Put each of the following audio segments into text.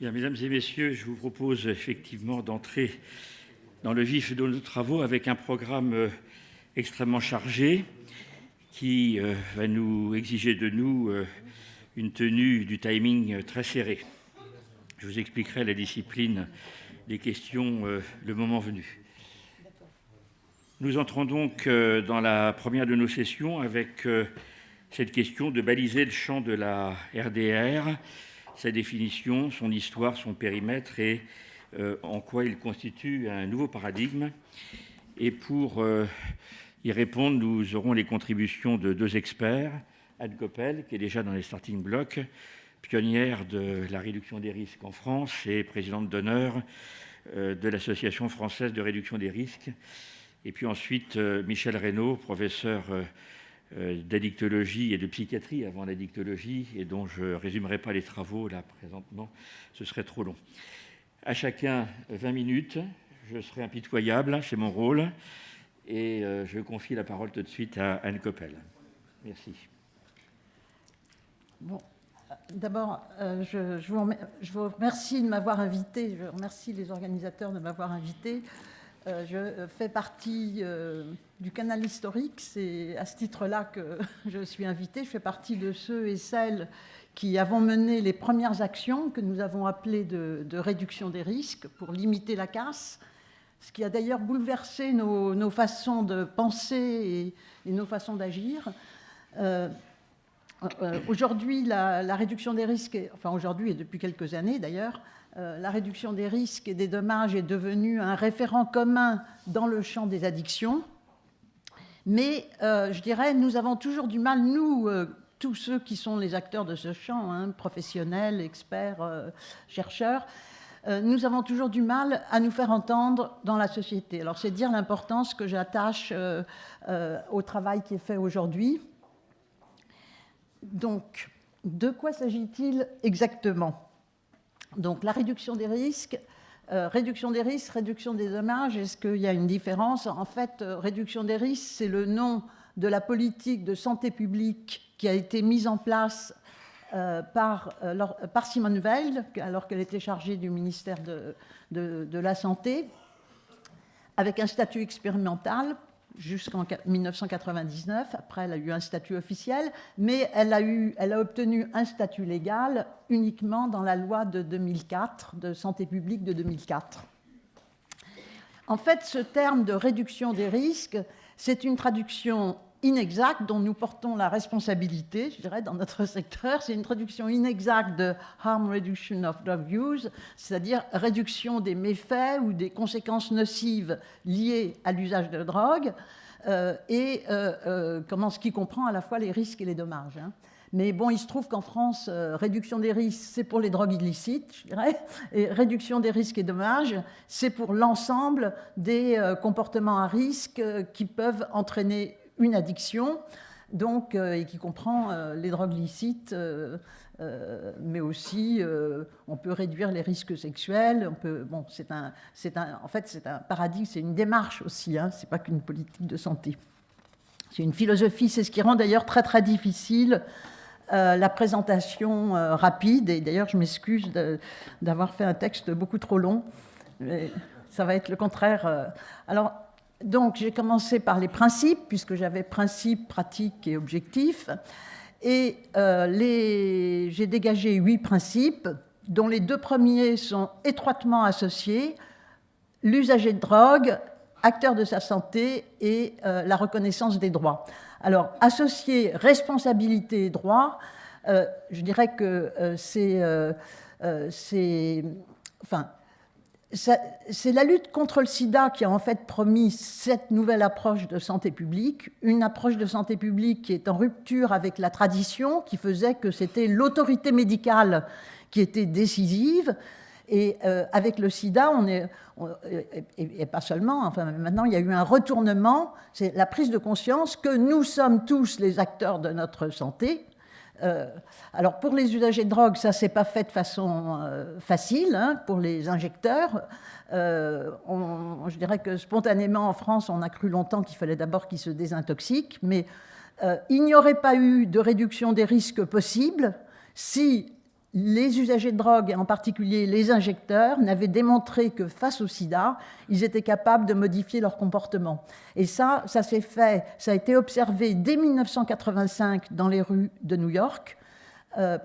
Bien, mesdames et messieurs, je vous propose effectivement d'entrer dans le vif de nos travaux avec un programme extrêmement chargé qui va nous exiger de nous une tenue du timing très serré. Je vous expliquerai la discipline des questions le moment venu. Nous entrons donc dans la première de nos sessions avec cette question de baliser le champ de la RDR, sa définition, son histoire, son périmètre et en quoi il constitue un nouveau paradigme. Et pour y répondre, nous aurons les contributions de deux experts, Anne Coppel, qui est déjà dans les starting blocks, pionnière de la réduction des risques en France et présidente d'honneur de l'Association française de réduction des risques. Et puis ensuite, Michel Reynaud, professeur d'addictologie et de psychiatrie avant l'addictologie, et dont je ne résumerai pas les travaux là présentement, ce serait trop long. À chacun 20 minutes, je serai impitoyable, c'est mon rôle, et je confie la parole tout de suite à Anne Coppel. Merci. Bon, d'abord, je vous remercie de m'avoir invité, je remercie les organisateurs de m'avoir invité. Je fais partie du canal historique, c'est à ce titre-là que je suis invitée. Je fais partie de ceux et celles qui avons mené les premières actions que nous avons appelées de réduction des risques pour limiter la casse, ce qui a d'ailleurs bouleversé nos façons de penser et nos façons d'agir. Aujourd'hui, la réduction des risques, enfin aujourd'hui et depuis quelques années d'ailleurs, la réduction des risques et des dommages est devenue un référent commun dans le champ des addictions. Mais je dirais, nous avons toujours du mal, nous, tous ceux qui sont les acteurs de ce champ, hein, professionnels, experts, chercheurs, nous avons toujours du mal à nous faire entendre dans la société. Alors c'est dire l'importance que j'attache au travail qui est fait aujourd'hui. Donc, de quoi s'agit-il exactement ? Donc, la réduction des risques, réduction des dommages, est-ce qu'il y a une différence ? En fait, réduction des risques, c'est le nom de la politique de santé publique qui a été mise en place par Simone Veil, alors qu'elle était chargée du ministère de la Santé, avec un statut expérimental jusqu'en 1999. Après, elle a eu un statut officiel, mais elle a obtenu un statut légal uniquement dans la loi de 2004, de santé publique de 2004. En fait, ce terme de réduction des risques, c'est une traduction inexacte dont nous portons la responsabilité, je dirais, dans notre secteur. C'est une traduction inexacte de Harm Reduction of Drug Use, c'est-à-dire réduction des méfaits ou des conséquences nocives liées à l'usage de drogue, ce qui comprend à la fois les risques et les dommages. Hein. Mais bon, il se trouve qu'en France, réduction des risques, c'est pour les drogues illicites, je dirais, et réduction des risques et dommages, c'est pour l'ensemble des comportements à risque qui peuvent entraîner une addiction, donc, et qui comprend les drogues licites, mais aussi on peut réduire les risques sexuels. En fait, c'est un paradigme, c'est une démarche aussi. Hein, c'est pas qu'une politique de santé. C'est une philosophie. C'est ce qui rend d'ailleurs très très difficile la présentation rapide. Et d'ailleurs, je m'excuse d'avoir fait un texte beaucoup trop long. Mais ça va être le contraire. Donc, j'ai commencé par les principes, puisque j'avais principes, pratiques et objectifs. Et j'ai dégagé 8 principes, dont les 2 premiers sont étroitement associés, l'usager de drogue, acteur de sa santé et la reconnaissance des droits. Alors, associer responsabilité et droit, je dirais que c'est la lutte contre le sida qui a en fait promis cette nouvelle approche de santé publique, une approche de santé publique qui est en rupture avec la tradition, qui faisait que c'était l'autorité médicale qui était décisive. Et avec le sida, et pas seulement, enfin maintenant il y a eu un retournement, c'est la prise de conscience que nous sommes tous les acteurs de notre santé, Alors pour les usagers de drogue, ça s'est pas fait de façon facile, hein, pour les injecteurs. Je dirais que spontanément en France, on a cru longtemps qu'il fallait d'abord qu'ils se désintoxiquent, mais il n'y aurait pas eu de réduction des risques possible si les usagers de drogue, et en particulier les injecteurs, n'avaient démontré que face au sida, ils étaient capables de modifier leur comportement. Et ça s'est fait, ça a été observé dès 1985 dans les rues de New York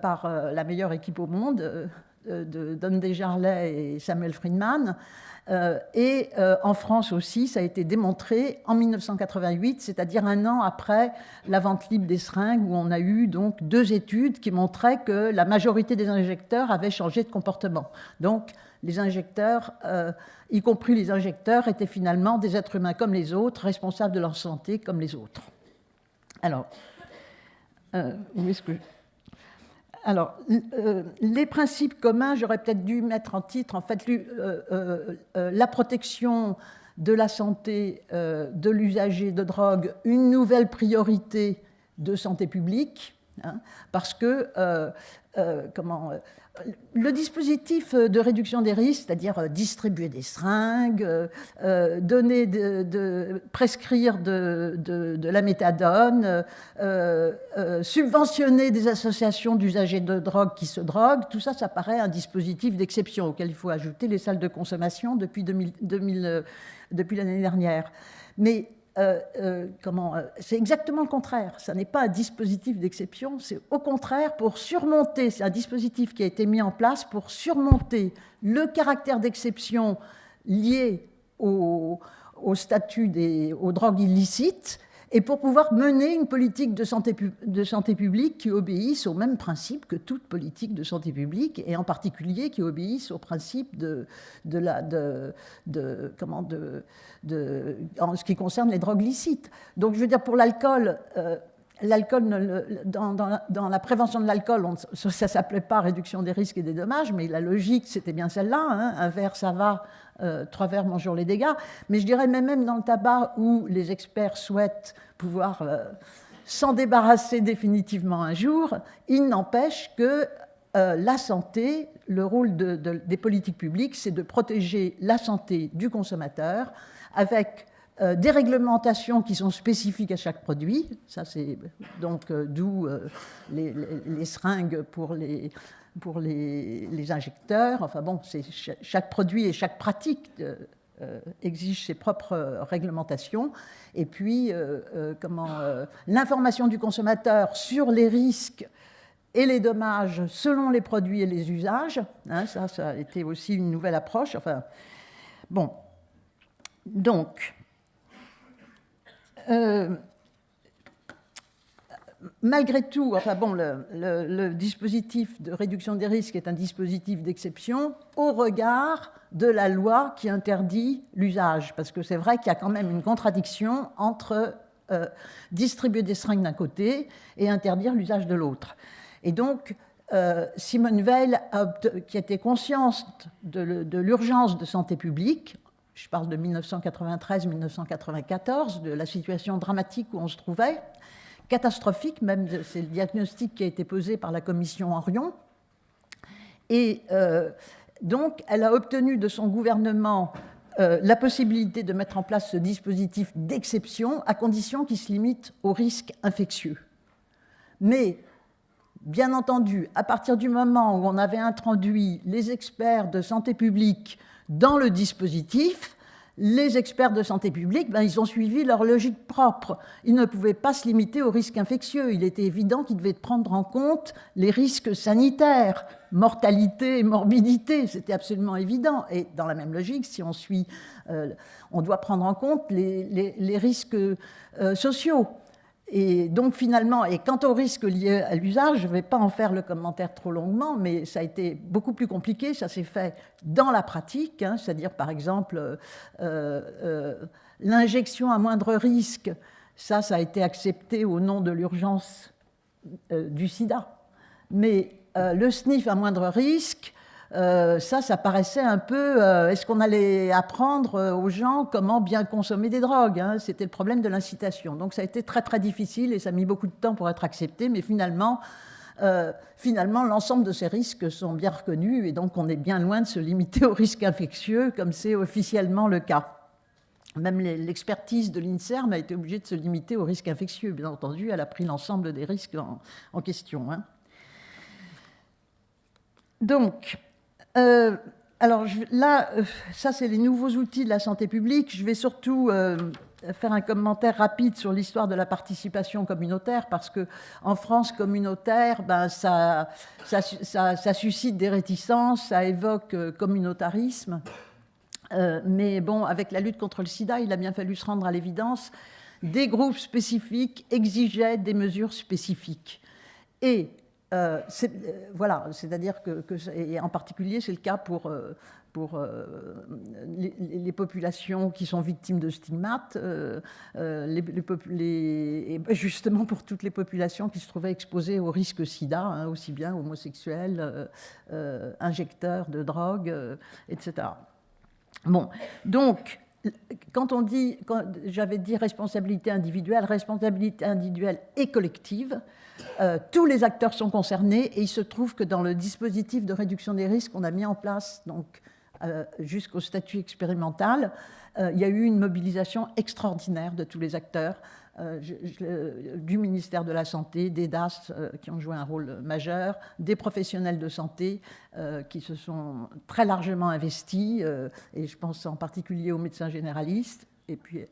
par la meilleure équipe au monde, de Don Desjarlais et Samuel Friedman. Et en France aussi, ça a été démontré en 1988, c'est-à-dire un an après la vente libre des seringues, où on a eu donc 2 études qui montraient que la majorité des injecteurs avaient changé de comportement. Donc les injecteurs, y compris les injecteurs, étaient finalement des êtres humains comme les autres, responsables de leur santé comme les autres. Alors, où est-ce que... Alors, les principes communs, j'aurais peut-être dû mettre en titre, en fait, la protection de la santé de l'usager de drogue, une nouvelle priorité de santé publique, hein, parce que le dispositif de réduction des risques, c'est-à-dire distribuer des seringues, prescrire de la méthadone, subventionner des associations d'usagers de drogue qui se droguent, tout ça, ça paraît un dispositif d'exception auquel il faut ajouter les salles de consommation depuis l'année dernière. Mais c'est exactement le contraire. Ça n'est pas un dispositif d'exception, c'est au contraire pour surmonter, c'est un dispositif qui a été mis en place pour surmonter le caractère d'exception lié au statut aux drogues illicites et pour pouvoir mener une politique de santé publique qui obéisse aux mêmes principes que toute politique de santé publique, et en particulier qui obéisse aux principes en ce qui concerne les drogues licites. Donc je veux dire, pour l'alcool, dans la prévention de l'alcool, ça ne s'appelait pas réduction des risques et des dommages, mais la logique, c'était bien celle-là, hein, un verre, ça va, 3 verres, bonjour les dégâts. Mais je dirais même dans le tabac, où les experts souhaitent pouvoir s'en débarrasser définitivement un jour, il n'empêche que la santé, le rôle des politiques publiques, c'est de protéger la santé du consommateur avec des réglementations qui sont spécifiques à chaque produit. Ça, c'est donc d'où les seringues pour les injecteurs. Enfin bon, chaque produit et chaque pratique exige ses propres réglementations. Et puis, l'information du consommateur sur les risques et les dommages selon les produits et les usages. Hein, ça a été aussi une nouvelle approche. Enfin, bon. Donc, malgré tout, enfin bon, le dispositif de réduction des risques est un dispositif d'exception au regard de la loi qui interdit l'usage. Parce que c'est vrai qu'il y a quand même une contradiction entre distribuer des seringues d'un côté et interdire l'usage de l'autre. Et donc, Simone Veil, qui était consciente de l'urgence de santé publique, je parle de 1993-1994, de la situation dramatique où on se trouvait, catastrophique même, c'est le diagnostic qui a été posé par la commission Henrion. Et donc, elle a obtenu de son gouvernement la possibilité de mettre en place ce dispositif d'exception à condition qu'il se limite aux risques infectieux. Mais, bien entendu, à partir du moment où on avait introduit les experts de santé publique dans le dispositif, les experts de santé publique, ils ont suivi leur logique propre. Ils ne pouvaient pas se limiter aux risques infectieux. Il était évident qu'ils devaient prendre en compte les risques sanitaires, mortalité et morbidité. C'était absolument évident. Et dans la même logique, si on suit, on doit prendre en compte les risques sociaux. Et donc finalement, et quant aux risques liés à l'usage, je ne vais pas en faire le commentaire trop longuement, mais ça a été beaucoup plus compliqué, ça s'est fait dans la pratique, hein, c'est-à-dire par exemple l'injection à moindre risque, ça a été accepté au nom de l'urgence du sida. Mais le sniff à moindre risque, ça paraissait un peu... est-ce qu'on allait apprendre aux gens comment bien consommer des drogues, hein? C'était le problème de l'incitation. Donc ça a été très très difficile et ça a mis beaucoup de temps pour être accepté, mais finalement, finalement, l'ensemble de ces risques sont bien reconnus et donc on est bien loin de se limiter aux risques infectieux comme c'est officiellement le cas. Même l'expertise de l'INSERM a été obligée de se limiter aux risques infectieux. Bien entendu, elle a pris l'ensemble des risques en question. Hein. Donc, alors là, ça c'est les nouveaux outils de la santé publique. Je vais surtout faire un commentaire rapide sur l'histoire de la participation communautaire, parce qu'en France communautaire, ben, ça suscite des réticences, ça évoque communautarisme. Mais bon, avec la lutte contre le sida, il a bien fallu se rendre à l'évidence. Des groupes spécifiques exigeaient des mesures spécifiques. Et voilà, c'est-à-dire et en particulier, c'est le cas pour les populations qui sont victimes de stigmates, et justement pour toutes les populations qui se trouvaient exposées au risque sida, hein, aussi bien homosexuels, injecteurs de drogue, etc. Bon, donc, quand j'avais dit responsabilité individuelle et collective, tous les acteurs sont concernés et il se trouve que dans le dispositif de réduction des risques qu'on a mis en place donc, jusqu'au statut expérimental, il y a eu une mobilisation extraordinaire de tous les acteurs, du ministère de la Santé, des DAS qui ont joué un rôle majeur, des professionnels de santé qui se sont très largement investis, et je pense en particulier aux médecins généralistes, et puis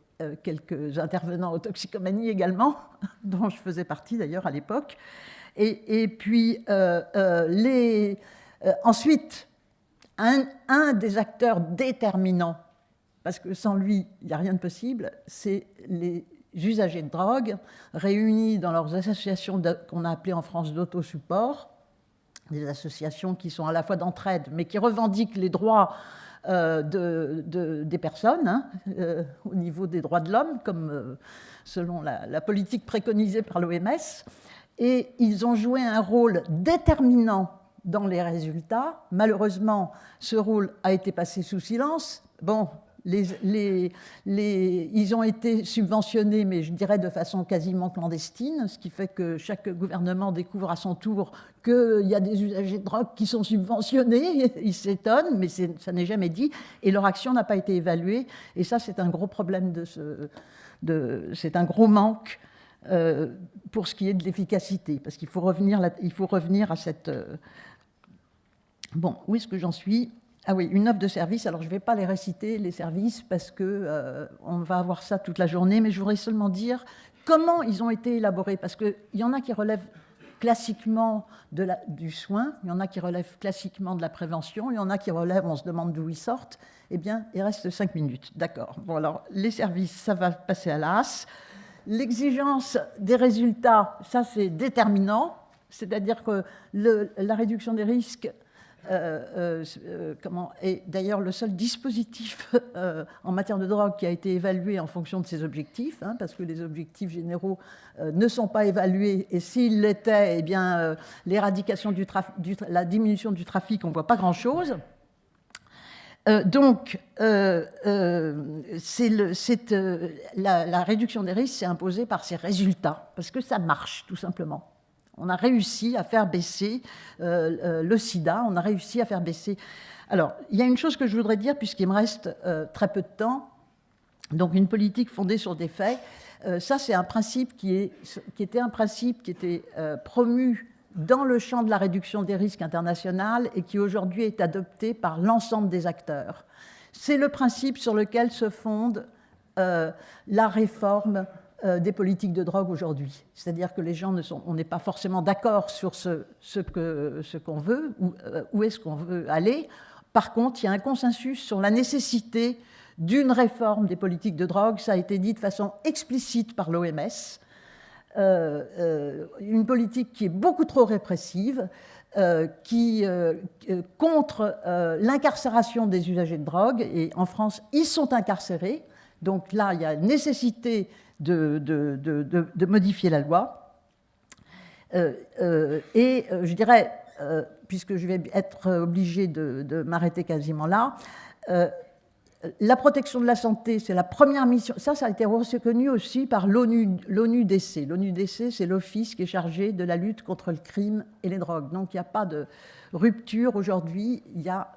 quelques intervenants aux toxicomanies également, dont je faisais partie d'ailleurs à l'époque. Et puis ensuite, un des acteurs déterminants, parce que sans lui, il n'y a rien de possible, c'est les usagers de drogue réunis dans leurs associations qu'on a appelées en France d'autosupport, des associations qui sont à la fois d'entraide, mais qui revendiquent les droits des personnes, hein, au niveau des droits de l'homme, comme selon la politique préconisée par l'OMS. Et ils ont joué un rôle déterminant dans les résultats. Malheureusement, ce rôle a été passé sous silence. Bon, ils ont été subventionnés, mais je dirais de façon quasiment clandestine, ce qui fait que chaque gouvernement découvre à son tour qu'il y a des usagers de drogue qui sont subventionnés. Ils s'étonnent, mais ça n'est jamais dit. Et leur action n'a pas été évaluée. Et ça, c'est un gros problème c'est un gros manque pour ce qui est de l'efficacité. Parce qu'il faut revenir à cette... Bon, où est-ce que j'en suis ? Ah oui, une offre de service. Alors, je ne vais pas les réciter, les services, parce qu'on va avoir ça toute la journée, mais je voudrais seulement dire comment ils ont été élaborés, parce qu'il y en a qui relèvent classiquement du soin, il y en a qui relèvent classiquement de la prévention, il y en a qui relèvent, on se demande d'où ils sortent. Eh bien, il reste 5 minutes. D'accord. Bon, alors, les services, ça va passer à l'as. L'exigence des résultats, ça, c'est déterminant, c'est-à-dire que la réduction des risques... est d'ailleurs le seul dispositif en matière de drogue qui a été évalué en fonction de ses objectifs, hein, parce que les objectifs généraux ne sont pas évalués, et s'ils l'étaient, eh bien, l'éradication la diminution du trafic, on ne voit pas grand-chose. Donc, la réduction des risques s'est imposée par ses résultats, parce que ça marche, tout simplement. On a réussi à faire baisser le sida, on a réussi à faire baisser... Alors, il y a une chose que je voudrais dire, puisqu'il me reste très peu de temps. Donc, une politique fondée sur des faits. Ça, c'est un principe qui était promu dans le champ de la réduction des risques international et qui aujourd'hui est adopté par l'ensemble des acteurs. C'est le principe sur lequel se fonde la réforme des politiques de drogue aujourd'hui. C'est-à-dire que les gens on n'est pas forcément d'accord sur ce qu'on veut, où est-ce qu'on veut aller. Par contre, il y a un consensus sur la nécessité d'une réforme des politiques de drogue. Ça a été dit de façon explicite par l'OMS. Une politique qui est beaucoup trop répressive, contre l'incarcération des usagers de drogue. Et en France, ils sont incarcérés. Donc là, il y a nécessité de modifier la loi. Je dirais, puisque je vais être obligée de m'arrêter quasiment là, La protection de la santé, c'est la première mission. Ça a été reconnu aussi par l'ONU-DC. L'ONU-DC, c'est l'office qui est chargé de la lutte contre le crime et les drogues. Donc, il n'y a pas de rupture aujourd'hui. Il y a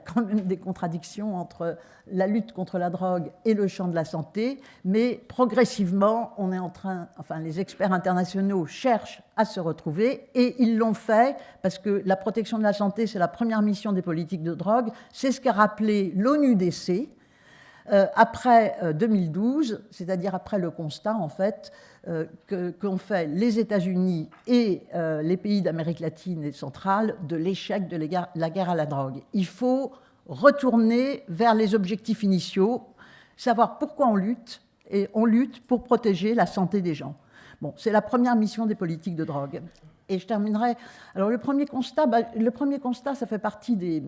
quand même des contradictions entre la lutte contre la drogue et le champ de la santé, mais progressivement, on est en train, les experts internationaux cherchent à se retrouver, et ils l'ont fait parce que la protection de la santé, c'est la première mission des politiques de drogue. C'est ce qu'a rappelé l'ONU-DC après 2012, c'est-à-dire après le constat, en fait, qu'ont fait les États-Unis et les pays d'Amérique latine et centrale de l'échec de la guerre à la drogue. Il faut retourner vers les objectifs initiaux, savoir pourquoi on lutte, et on lutte pour protéger la santé des gens. Bon, c'est la première mission des politiques de drogue. Et je terminerai. Alors, le premier constat, ça fait partie des...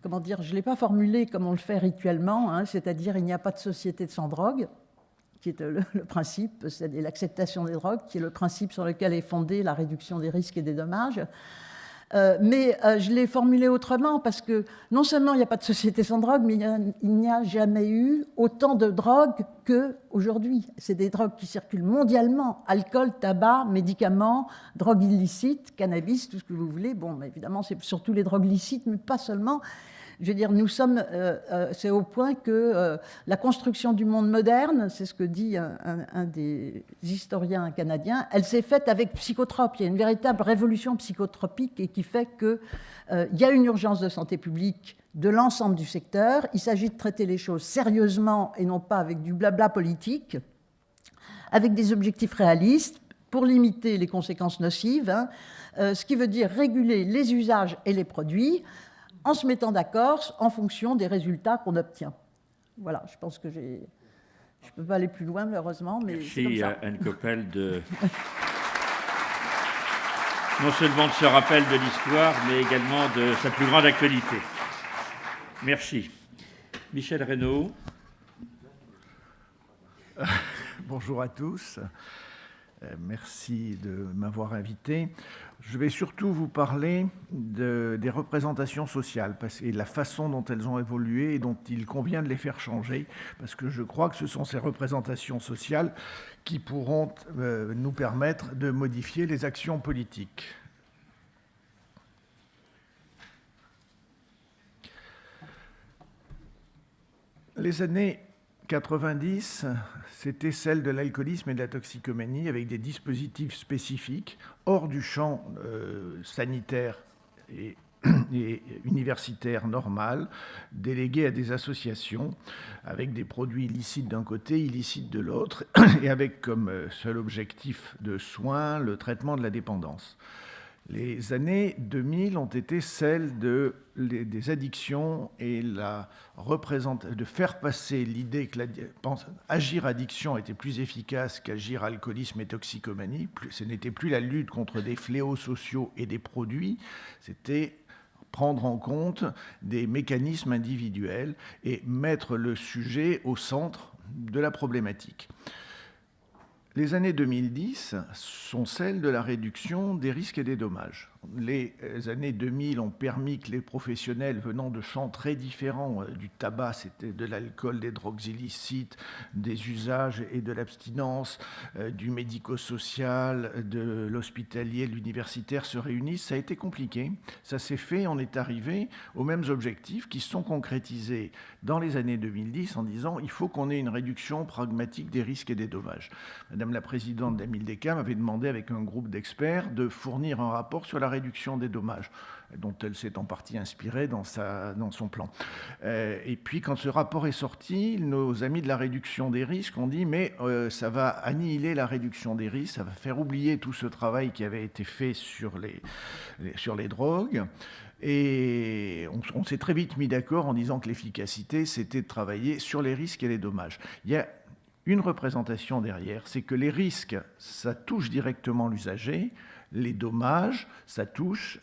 Comment dire, je ne l'ai pas formulé comme on le fait rituellement, hein, c'est-à-dire il n'y a pas de société sans drogue, qui est le principe, c'est-à-dire l'acceptation des drogues, qui est le principe sur lequel est fondée la réduction des risques et des dommages. Mais je l'ai formulé autrement parce que non seulement il n'y a pas de société sans drogue, mais il n'y a jamais eu autant de drogues qu'aujourd'hui. C'est des drogues qui circulent mondialement, alcool, tabac, médicaments, drogues illicites, cannabis, tout ce que vous voulez. Bon, mais évidemment, c'est surtout les drogues licites, mais pas seulement. Je veux dire, nous sommes, c'est au point que la construction du monde moderne, c'est ce que dit un des historiens canadiens, elle s'est faite avec psychotropes. Il y a une véritable révolution psychotropique et qui fait qu'il y a une urgence de santé publique de l'ensemble du secteur. Il s'agit de traiter les choses sérieusement et non pas avec du blabla politique, avec des objectifs réalistes pour limiter les conséquences nocives, hein, ce qui veut dire réguler les usages et les produits, en se mettant d'accord en fonction des résultats qu'on obtient. Voilà, je pense que je ne peux pas aller plus loin, malheureusement, mais c'est comme ça. Merci Anne Coppel non seulement de ce rappel de l'histoire, mais également de sa plus grande actualité. Merci. Michel Reynaud. Bonjour à tous. Merci de m'avoir invité. Je vais surtout vous parler des représentations sociales et de la façon dont elles ont évolué et dont il convient de les faire changer, parce que je crois que ce sont ces représentations sociales qui pourront nous permettre de modifier les actions politiques. Les années 90, c'était celle de l'alcoolisme et de la toxicomanie avec des dispositifs spécifiques hors du champ sanitaire et universitaire normal, délégués à des associations avec des produits illicites d'un côté, illicites de l'autre, et avec comme seul objectif de soins le traitement de la dépendance. Les années 2000 ont été celles des addictions et de faire passer l'idée que agir addiction était plus efficace qu'agir alcoolisme et toxicomanie. Ce n'était plus la lutte contre des fléaux sociaux et des produits, c'était prendre en compte des mécanismes individuels et mettre le sujet au centre de la problématique. Les années 2010 sont celles de la réduction des risques et des dommages. Les années 2000 ont permis que les professionnels venant de champs très différents, du tabac, c'était de l'alcool, des drogues illicites, des usages et de l'abstinence, du médico-social, de l'hospitalier, de l'universitaire, se réunissent. Ça a été compliqué. Ça s'est fait, on est arrivé aux mêmes objectifs qui sont concrétisés dans les années 2010 en disant il faut qu'on ait une réduction pragmatique des risques et des dommages. Madame la présidente d'Amildeka m'avait demandé avec un groupe d'experts de fournir un rapport sur la réduction des dommages, dont elle s'est en partie inspirée dans son plan. Et puis, quand ce rapport est sorti, nos amis de la réduction des risques ont dit « mais ça va annihiler la réduction des risques, ça va faire oublier tout ce travail qui avait été fait sur les drogues ». Et on s'est très vite mis d'accord en disant que l'efficacité, c'était de travailler sur les risques et les dommages. Il y a une représentation derrière, c'est que les risques, ça touche directement l'usager. les dommages, ça touche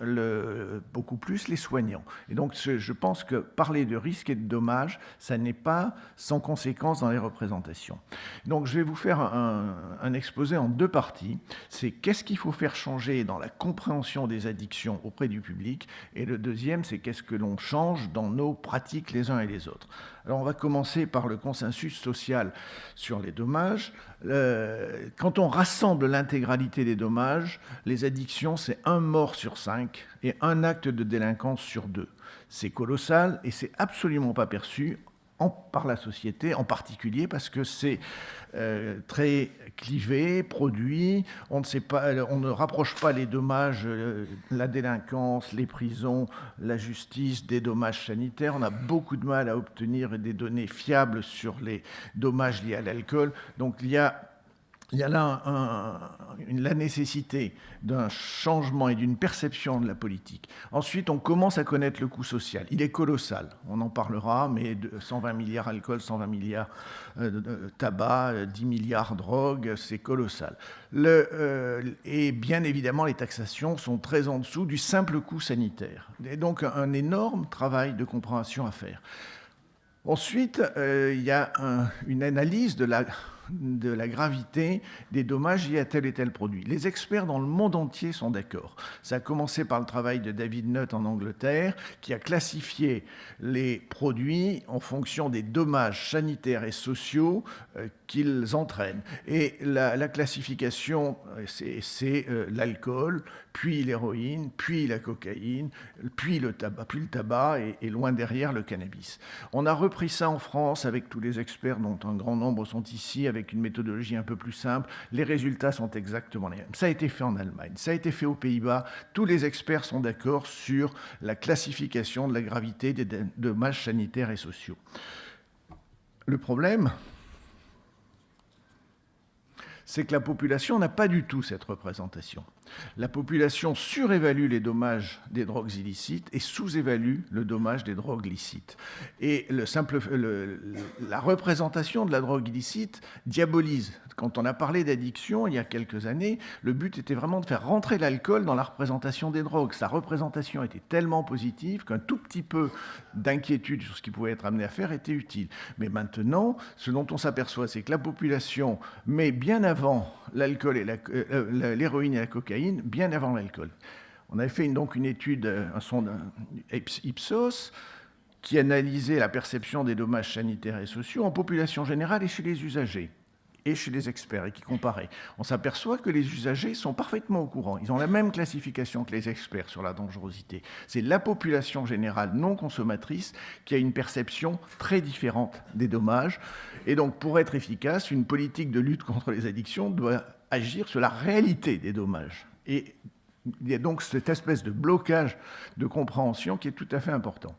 beaucoup plus les soignants. Et donc, je pense que parler de risques et de dommages, ça n'est pas sans conséquence dans les représentations. Donc, je vais vous faire un exposé en 2 parties. C'est qu'est-ce qu'il faut faire changer dans la compréhension des addictions auprès du public, et le deuxième, c'est qu'est-ce que l'on change dans nos pratiques les uns et les autres. Alors, on va commencer par le consensus social sur les dommages. Quand on rassemble l'intégralité des dommages, les addictions, c'est 1 mort sur 5 et 1 acte de délinquance sur 2. C'est colossal et c'est absolument pas perçu par la société, en particulier parce que c'est très clivé, produit. On ne rapproche pas les dommages, la délinquance, les prisons, la justice, des dommages sanitaires. On a beaucoup de mal à obtenir des données fiables sur les dommages liés à l'alcool. Donc il y a là la nécessité d'un changement et d'une perception de la politique. Ensuite, on commence à connaître le coût social. Il est colossal, on en parlera, mais 120 milliards alcool, 120 milliards tabac, 10 milliards drogue, c'est colossal. Et bien évidemment, les taxations sont très en dessous du simple coût sanitaire. Et donc, un énorme travail de compréhension à faire. Ensuite, il y a une analyse de la gravité des dommages liés à tel et tel produit. Les experts dans le monde entier sont d'accord. Ça a commencé par le travail de David Nutt en Angleterre, qui a classifié les produits en fonction des dommages sanitaires et sociaux qu'ils entraînent. Et la classification, c'est l'alcool, puis l'héroïne, puis la cocaïne, puis le tabac et loin derrière le cannabis. On a repris ça en France avec tous les experts dont un grand nombre sont ici, avec une méthodologie un peu plus simple. Les résultats sont exactement les mêmes. Ça a été fait en Allemagne, ça a été fait aux Pays-Bas. Tous les experts sont d'accord sur la classification de la gravité des dommages sanitaires et sociaux. Le problème, c'est que la population n'a pas du tout cette représentation. La population surévalue les dommages des drogues illicites et sous-évalue le dommage des drogues licites. Et la représentation de la drogue illicite diabolise. Quand on a parlé d'addiction il y a quelques années, le but était vraiment de faire rentrer l'alcool dans la représentation des drogues. Sa représentation était tellement positive qu'un tout petit peu d'inquiétude sur ce qui pouvait être amené à faire était utile. Mais maintenant, ce dont on s'aperçoit, c'est que la population met bien avant l'alcool et l'héroïne et la cocaïne, bien avant l'alcool. On avait fait donc une étude, un sondage Ipsos, qui analysait la perception des dommages sanitaires et sociaux en population générale et chez les usagers et chez les experts, et qui comparait. On s'aperçoit que les usagers sont parfaitement au courant. Ils ont la même classification que les experts sur la dangerosité. C'est la population générale non consommatrice qui a une perception très différente des dommages. Et donc, pour être efficace, une politique de lutte contre les addictions doit agir sur la réalité des dommages. Et il y a donc cette espèce de blocage de compréhension qui est tout à fait important.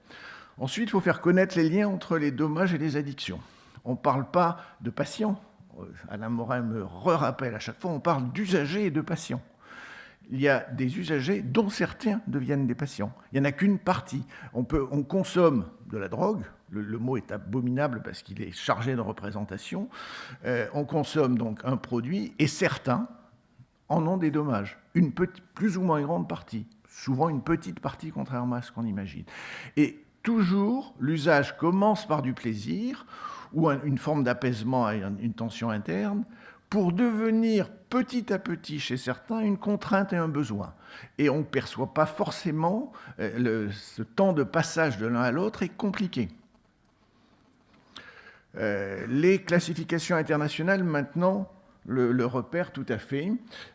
Ensuite, il faut faire connaître les liens entre les dommages et les addictions. On ne parle pas de patients. Alain Morin me rappelle à chaque fois, on parle d'usagers et de patients. Il y a des usagers dont certains deviennent des patients. Il n'y en a qu'une partie. On consomme de la drogue. Le mot est abominable parce qu'il est chargé de représentation. On consomme donc un produit et certains en ont des dommages. Une plus ou moins grande partie. Souvent une petite partie, contrairement à ce qu'on imagine. Et toujours, l'usage commence par du plaisir ou une forme d'apaisement à une tension interne, pour devenir petit à petit chez certains une contrainte et un besoin. Et on ne perçoit pas forcément, ce temps de passage de l'un à l'autre est compliqué. Les classifications internationales, maintenant, le repère tout à fait.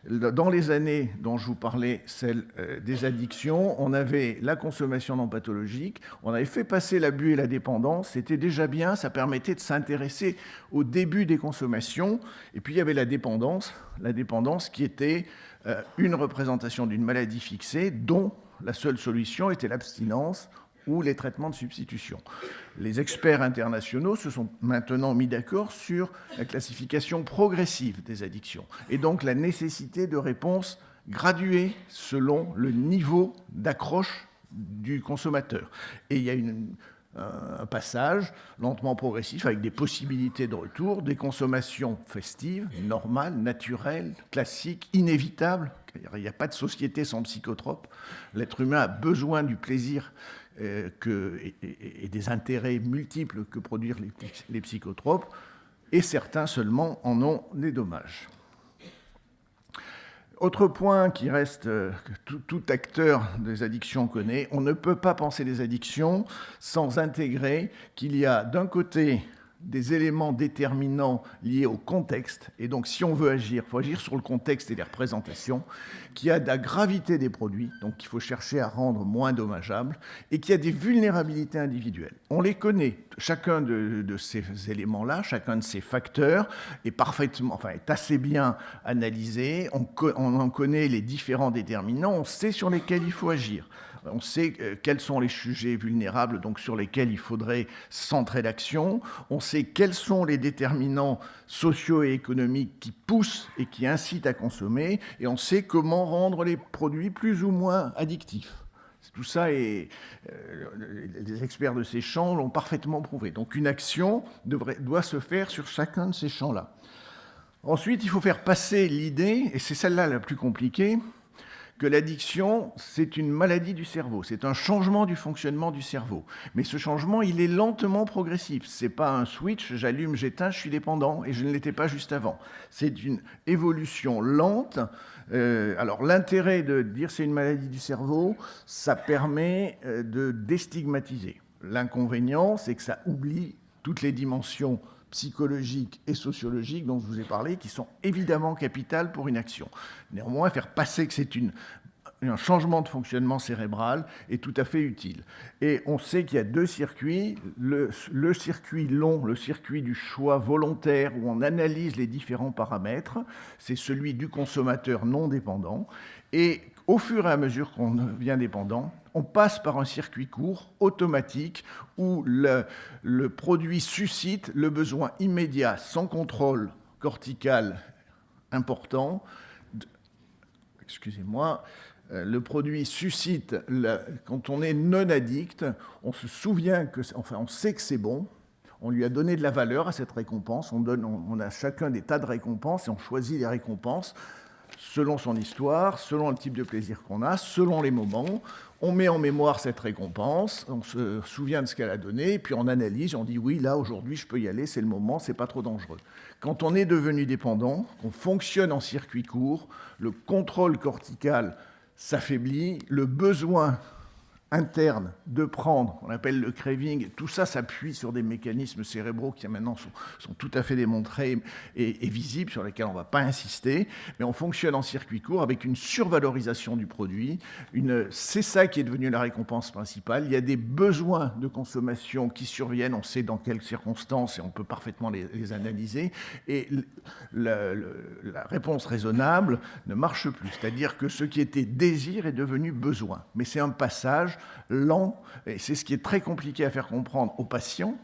Dans les années dont je vous parlais, celles des addictions, on avait la consommation non pathologique, on avait fait passer l'abus et la dépendance, c'était déjà bien, ça permettait de s'intéresser au début des consommations, et puis il y avait la dépendance qui était une représentation d'une maladie fixée dont la seule solution était l'abstinence ou les traitements de substitution. Les experts internationaux se sont maintenant mis d'accord sur la classification progressive des addictions et donc la nécessité de réponses graduées selon le niveau d'accroche du consommateur. Et il y a un passage lentement progressif avec des possibilités de retour, des consommations festives, normales, naturelles, classiques, inévitables. Il n'y a pas de société sans psychotropes. L'être humain a besoin du plaisir et des intérêts multiples que produisent les psychotropes, et certains seulement en ont des dommages. Autre point qui reste, que tout acteur des addictions connaît, on ne peut pas penser des addictions sans intégrer qu'il y a d'un côté des éléments déterminants liés au contexte, et donc si on veut agir, il faut agir sur le contexte et les représentations, qu'il y a de la gravité des produits, donc qu'il faut chercher à rendre moins dommageables, et qu'il y a des vulnérabilités individuelles. On les connaît, chacun de ces éléments-là, chacun de ces facteurs est assez bien analysé, on en connaît les différents déterminants, on sait sur lesquels il faut agir. On sait quels sont les sujets vulnérables donc sur lesquels il faudrait centrer l'action. On sait quels sont les déterminants sociaux et économiques qui poussent et qui incitent à consommer. Et on sait comment rendre les produits plus ou moins addictifs. Tout ça, les experts de ces champs l'ont parfaitement prouvé. Donc une action doit se faire sur chacun de ces champs-là. Ensuite, il faut faire passer l'idée, et c'est celle-là la plus compliquée, que l'addiction, c'est une maladie du cerveau, c'est un changement du fonctionnement du cerveau. Mais ce changement, il est lentement progressif. Ce n'est pas un switch, j'allume, j'éteins, je suis dépendant, et je ne l'étais pas juste avant. C'est une évolution lente. Alors l'intérêt de dire c'est une maladie du cerveau, ça permet de déstigmatiser. L'inconvénient, c'est que ça oublie toutes les dimensions psychologiques et sociologiques dont je vous ai parlé, qui sont évidemment capitales pour une action. Néanmoins, faire passer que c'est un changement de fonctionnement cérébral est tout à fait utile. Et on sait qu'il y a deux circuits, le circuit long, le circuit du choix volontaire, où on analyse les différents paramètres, c'est celui du consommateur non dépendant, et au fur et à mesure qu'on devient dépendant, on passe par un circuit court, automatique, où le produit suscite le besoin immédiat, sans contrôle cortical important. Excusez-moi. Le produit suscite, quand on est non addict, on se souvient on sait que c'est bon, on lui a donné de la valeur à cette récompense, on a chacun des tas de récompenses et on choisit les récompenses selon son histoire, selon le type de plaisir qu'on a, selon les moments. On met en mémoire cette récompense, on se souvient de ce qu'elle a donné, et puis on analyse, on dit oui, là, aujourd'hui, je peux y aller, c'est le moment, c'est pas trop dangereux. Quand on est devenu dépendant, qu'on fonctionne en circuit court, le contrôle cortical s'affaiblit, le besoin interne de prendre, on appelle le craving, tout ça s'appuie sur des mécanismes cérébraux qui maintenant sont tout à fait démontrés et visibles, sur lesquels on ne va pas insister, mais on fonctionne en circuit court avec une survalorisation du produit, c'est ça qui est devenu la récompense principale. Il y a des besoins de consommation qui surviennent, on sait dans quelles circonstances et on peut parfaitement les analyser, et la réponse raisonnable ne marche plus, c'est-à-dire que ce qui était désir est devenu besoin, mais c'est un passage lent, et c'est ce qui est très compliqué à faire comprendre aux patients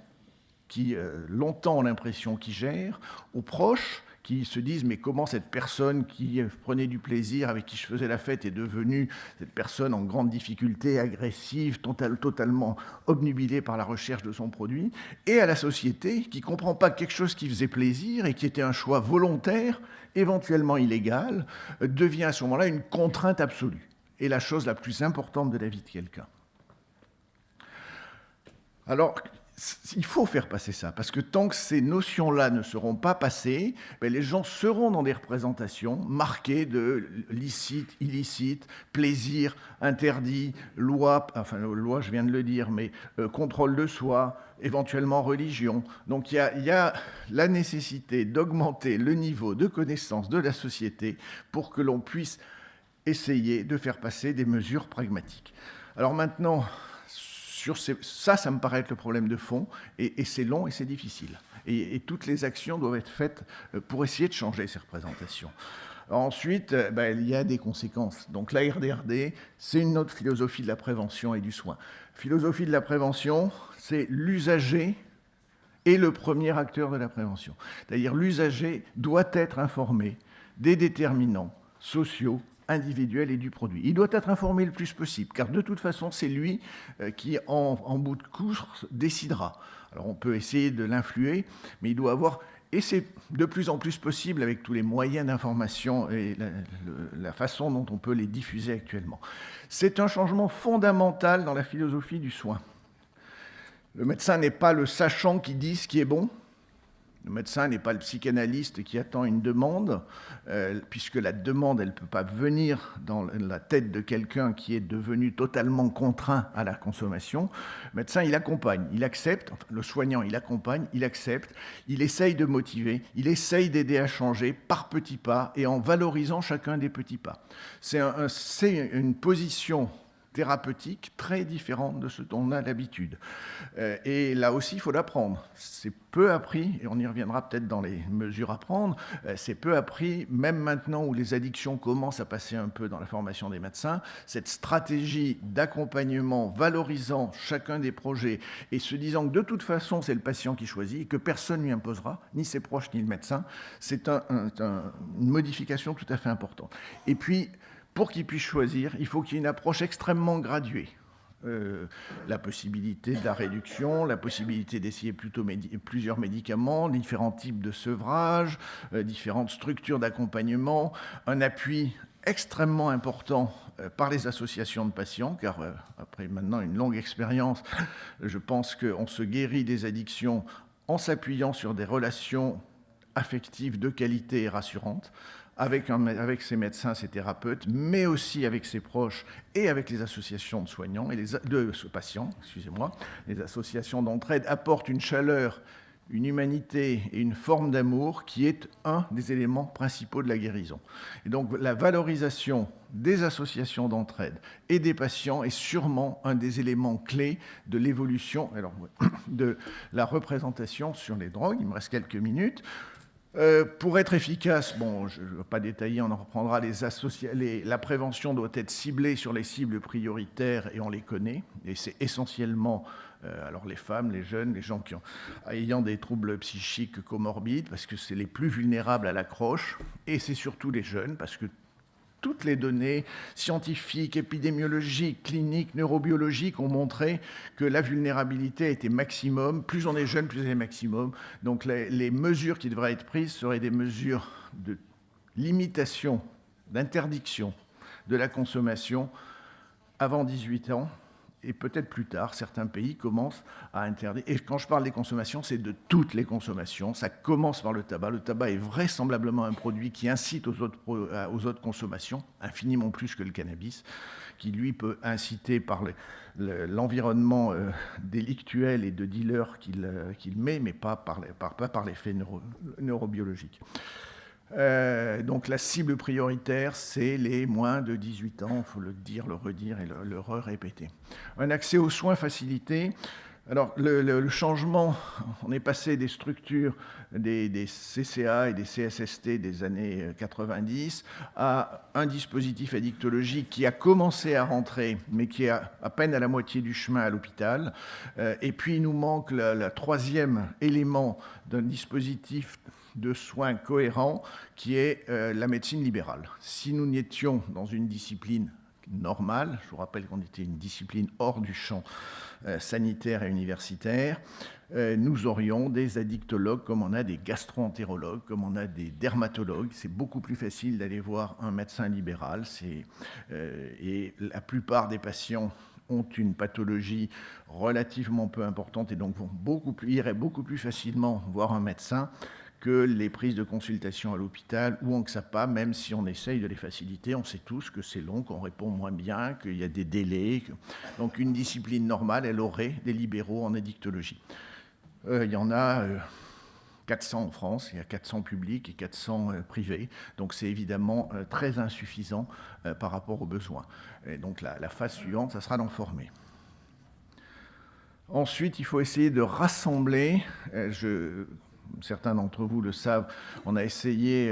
qui longtemps ont l'impression qu'ils gèrent, aux proches qui se disent mais comment cette personne qui prenait du plaisir, avec qui je faisais la fête, est devenue cette personne en grande difficulté, agressive, totalement obnubilée par la recherche de son produit, et à la société qui ne comprend pas que quelque chose qui faisait plaisir et qui était un choix volontaire, éventuellement illégal, devient à ce moment-là une contrainte absolue. Et la chose la plus importante de la vie de quelqu'un. Alors, il faut faire passer ça, parce que tant que ces notions-là ne seront pas passées, les gens seront dans des représentations marquées de licite, illicite, plaisir, interdit, loi, je viens de le dire, mais contrôle de soi, éventuellement religion. Donc il y a la nécessité d'augmenter le niveau de connaissance de la société pour que l'on puisse essayer de faire passer des mesures pragmatiques. Alors maintenant, ça me paraît être le problème de fond, et c'est long et c'est difficile. Et toutes les actions doivent être faites pour essayer de changer ces représentations. Ensuite, il y a des conséquences. Donc la RDRD, c'est une autre philosophie de la prévention et du soin. Philosophie de la prévention, c'est l'usager est le premier acteur de la prévention. C'est-à-dire l'usager doit être informé des déterminants sociaux, individuel et du produit. Il doit être informé le plus possible, car de toute façon, c'est lui qui, en bout de course, décidera. Alors on peut essayer de l'influer, mais il doit avoir... Et c'est de plus en plus possible avec tous les moyens d'information et la façon dont on peut les diffuser actuellement. C'est un changement fondamental dans la philosophie du soin. Le médecin n'est pas le sachant qui dit ce qui est bon. Le médecin n'est pas le psychanalyste qui attend une demande, puisque la demande, elle ne peut pas venir dans la tête de quelqu'un qui est devenu totalement contraint à la consommation. Le médecin, il accompagne, il accepte, enfin, le soignant, il accompagne, il accepte, il essaye de motiver, il essaye d'aider à changer par petits pas et en valorisant chacun des petits pas. C'est une position thérapeutique très différente de ce dont on a l'habitude. Et là aussi, il faut l'apprendre. C'est peu appris, et on y reviendra peut-être dans les mesures à prendre, c'est peu appris, même maintenant où les addictions commencent à passer un peu dans la formation des médecins, cette stratégie d'accompagnement valorisant chacun des projets et se disant que de toute façon, c'est le patient qui choisit et que personne ne lui imposera, ni ses proches, ni le médecin, c'est une modification tout à fait importante. Et puis, pour qu'il puisse choisir, il faut qu'il y ait une approche extrêmement graduée. La possibilité de la réduction, la possibilité d'essayer plusieurs médicaments, différents types de sevrage, différentes structures d'accompagnement, un appui extrêmement important par les associations de patients, car après maintenant une longue expérience, je pense qu'on se guérit des addictions en s'appuyant sur des relations affectives de qualité et rassurantes, avec ses médecins, ses thérapeutes, mais aussi avec ses proches et avec les associations de soignants et de patients, excusez-moi. Les associations d'entraide apportent une chaleur, une humanité et une forme d'amour qui est un des éléments principaux de la guérison. Et donc la valorisation des associations d'entraide et des patients est sûrement un des éléments clés de l'évolution, alors, de la représentation sur les drogues. Il me reste quelques minutes. Pour être efficace, bon, je ne vais pas détailler, on en reprendra, la prévention doit être ciblée sur les cibles prioritaires et on les connaît. Et c'est essentiellement alors les femmes, les jeunes, les gens ayant des troubles psychiques comorbides, parce que c'est les plus vulnérables à l'accroche. Et c'est surtout les jeunes, parce que toutes les données scientifiques, épidémiologiques, cliniques, neurobiologiques ont montré que la vulnérabilité était maximum. Plus on est jeune, plus elle est maximum. Donc les mesures qui devraient être prises seraient des mesures de limitation, d'interdiction de la consommation avant 18 ans. Et peut-être plus tard, certains pays commencent à interdire. Et quand je parle des consommations, c'est de toutes les consommations. Ça commence par le tabac. Le tabac est vraisemblablement un produit qui incite aux autres consommations, infiniment plus que le cannabis, qui lui peut inciter par l'environnement délictuel et de dealer qu'il met, mais pas par l'effet neurobiologique. Donc la cible prioritaire, c'est les moins de 18 ans, il faut le dire, le redire et le répéter. Un accès aux soins facilité. Alors le changement, on est passé des structures des CCA et des CSST des années 90 à un dispositif addictologique qui a commencé à rentrer, mais qui est à peine à la moitié du chemin à l'hôpital. Et puis il nous manque le troisième élément d'un dispositif de soins cohérents qui est la médecine libérale. Si nous n'étions dans une discipline normale, je vous rappelle qu'on était une discipline hors du champ sanitaire et universitaire, nous aurions des addictologues comme on a des gastro-entérologues, comme on a des dermatologues. C'est beaucoup plus facile d'aller voir un médecin libéral. Et la plupart des patients ont une pathologie relativement peu importante et donc iraient beaucoup plus facilement voir un médecin que les prises de consultation à l'hôpital ou en XAPA, même si on essaye de les faciliter. On sait tous que c'est long, qu'on répond moins bien, qu'il y a des délais. Donc une discipline normale, elle aurait des libéraux en addictologie. Il y en a 400 en France, il y a 400 publics et 400 privés. Donc c'est évidemment très insuffisant par rapport aux besoins. Et donc la phase suivante, ça sera d'en former. Ensuite, il faut essayer de rassembler... Certains d'entre vous le savent, on a essayé,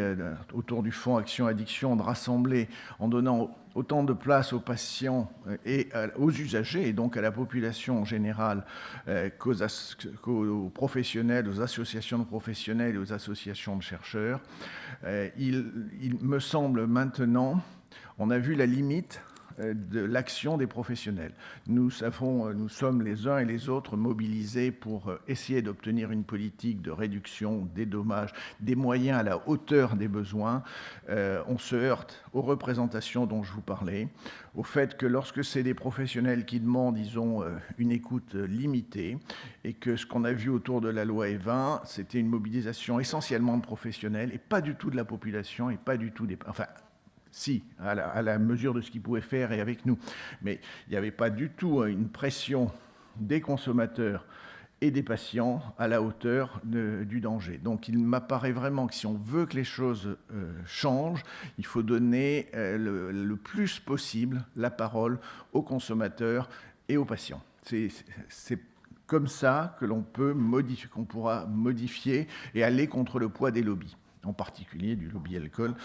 autour du Fonds Action Addiction, de rassembler en donnant autant de place aux patients et aux usagers, et donc à la population en général, qu'aux professionnels, aux associations de professionnels et aux associations de chercheurs. Il me semble maintenant On a vu la limite de l'action des professionnels. Nous sommes les uns et les autres mobilisés pour essayer d'obtenir une politique de réduction des dommages, des moyens à la hauteur des besoins. On se heurte aux représentations dont je vous parlais, au fait que lorsque c'est des professionnels qui demandent, ils ont une écoute limitée, et que ce qu'on a vu autour de la loi Evin, c'était une mobilisation essentiellement de professionnels et pas du tout de la population et pas du tout des... Enfin, si, à la mesure de ce qu'ils pouvaient faire et avec nous. Mais il n'y avait pas du tout une pression des consommateurs et des patients à la hauteur du danger. Donc il m'apparaît vraiment que si on veut que les choses changent, il faut donner le plus possible la parole aux consommateurs et aux patients. C'est comme ça que qu'on pourra modifier et aller contre le poids des lobbies, en particulier du lobby alcool,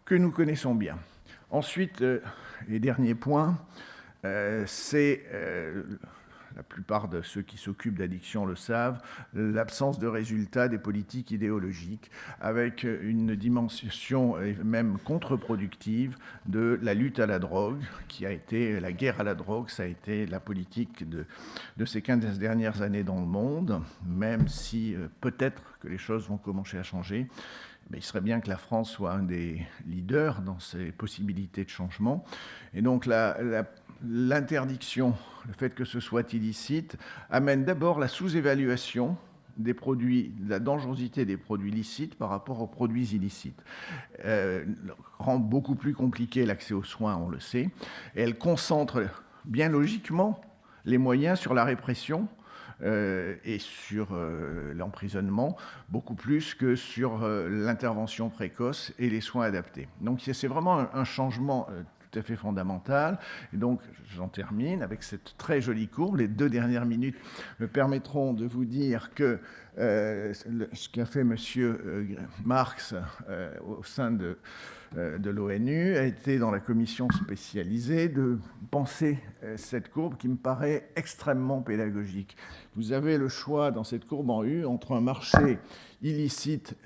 que nous connaissons bien. Ensuite, les derniers points, c'est, la plupart de ceux qui s'occupent d'addiction le savent, l'absence de résultats des politiques idéologiques, avec une dimension même contre-productive de la lutte à la drogue, qui a été la guerre à la drogue, ça a été la politique de ces 15 dernières années dans le monde, même si peut-être que les choses vont commencer à changer. Mais il serait bien que la France soit un des leaders dans ces possibilités de changement. Et donc l'interdiction, le fait que ce soit illicite, amène d'abord la sous-évaluation des produits, de la dangerosité des produits licites par rapport aux produits illicites. Rend beaucoup plus compliqué l'accès aux soins, on le sait, et elle concentre bien logiquement les moyens sur la répression et sur l'emprisonnement, beaucoup plus que sur l'intervention précoce et les soins adaptés. Donc c'est vraiment un changement tout à fait fondamental. Et donc j'en termine avec cette très jolie courbe. Les 2 dernières minutes me permettront de vous dire que ce qu'a fait M. Marx au sein de l'ONU a été dans la commission spécialisée de penser cette courbe qui me paraît extrêmement pédagogique. Vous avez le choix dans cette courbe en U entre un marché illicite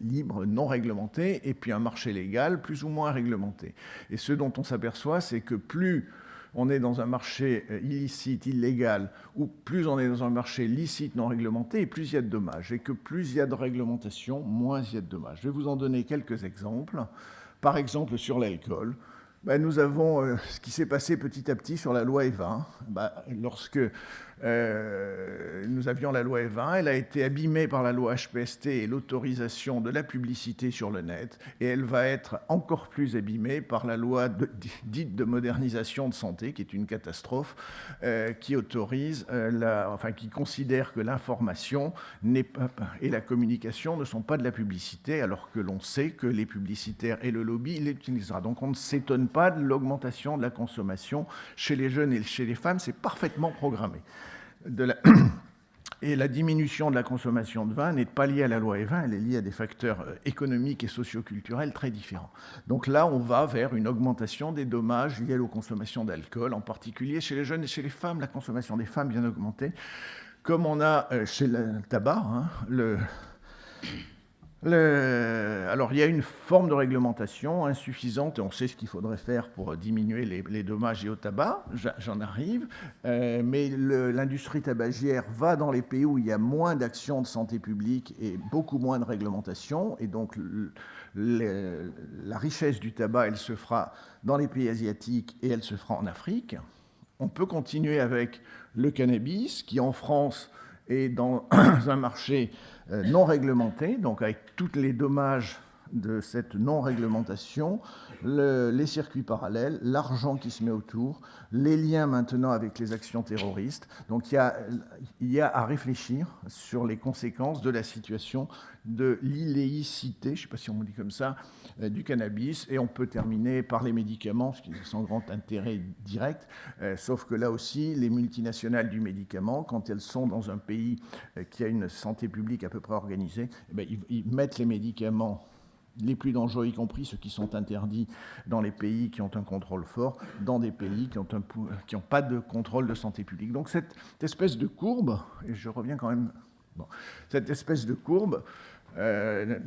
libre, non réglementé, et puis un marché légal plus ou moins réglementé. Et ce dont on s'aperçoit, c'est que plus on est dans un marché illicite, illégal, ou plus on est dans un marché licite, non réglementé, et plus il y a de dommages. Et que plus il y a de réglementation, moins il y a de dommages. Je vais vous en donner quelques exemples. Par exemple, sur l'alcool, nous avons ce qui s'est passé petit à petit sur la loi Evin. Lorsque nous avions la loi Evin, elle a été abîmée par la loi HPST et l'autorisation de la publicité sur le net, et elle va être encore plus abîmée par la loi dite de modernisation de santé, qui est une catastrophe, qui autorise, qui considère que l'information et la communication ne sont pas de la publicité, alors que l'on sait que les publicitaires et le lobby l'utilisera. Donc on ne s'étonne pas de l'augmentation de la consommation chez les jeunes et chez les femmes, c'est parfaitement programmé. Et la diminution de la consommation de vin n'est pas liée à la loi Evin, elle est liée à des facteurs économiques et socioculturels très différents. Donc là, on va vers une augmentation des dommages liés aux consommations d'alcool, en particulier chez les jeunes et chez les femmes, la consommation des femmes bien augmentée, comme on a chez le tabac. Alors, il y a une forme de réglementation insuffisante, et on sait ce qu'il faudrait faire pour diminuer les dommages liés au tabac, j'en arrive, mais l'industrie tabagière va dans les pays où il y a moins d'actions de santé publique et beaucoup moins de réglementation, et donc la richesse du tabac, elle se fera dans les pays asiatiques et elle se fera en Afrique. On peut continuer avec le cannabis, qui en France est dans un marché non réglementé, donc avec tous les dommages de cette non-réglementation, les circuits parallèles, l'argent qui se met autour, les liens maintenant avec les actions terroristes. Donc il y a à réfléchir sur les conséquences de la situation de l'illécité, je ne sais pas si on dit comme ça, du cannabis, et on peut terminer par les médicaments, ce qui est sans grand intérêt direct, sauf que là aussi, les multinationales du médicament, quand elles sont dans un pays qui a une santé publique à peu près organisée, ils mettent les médicaments les plus dangereux, y compris ceux qui sont interdits dans les pays qui ont un contrôle fort, dans des pays qui n'ont pas de contrôle de santé publique. Donc cette espèce de courbe, et je reviens quand même, cette espèce de courbe,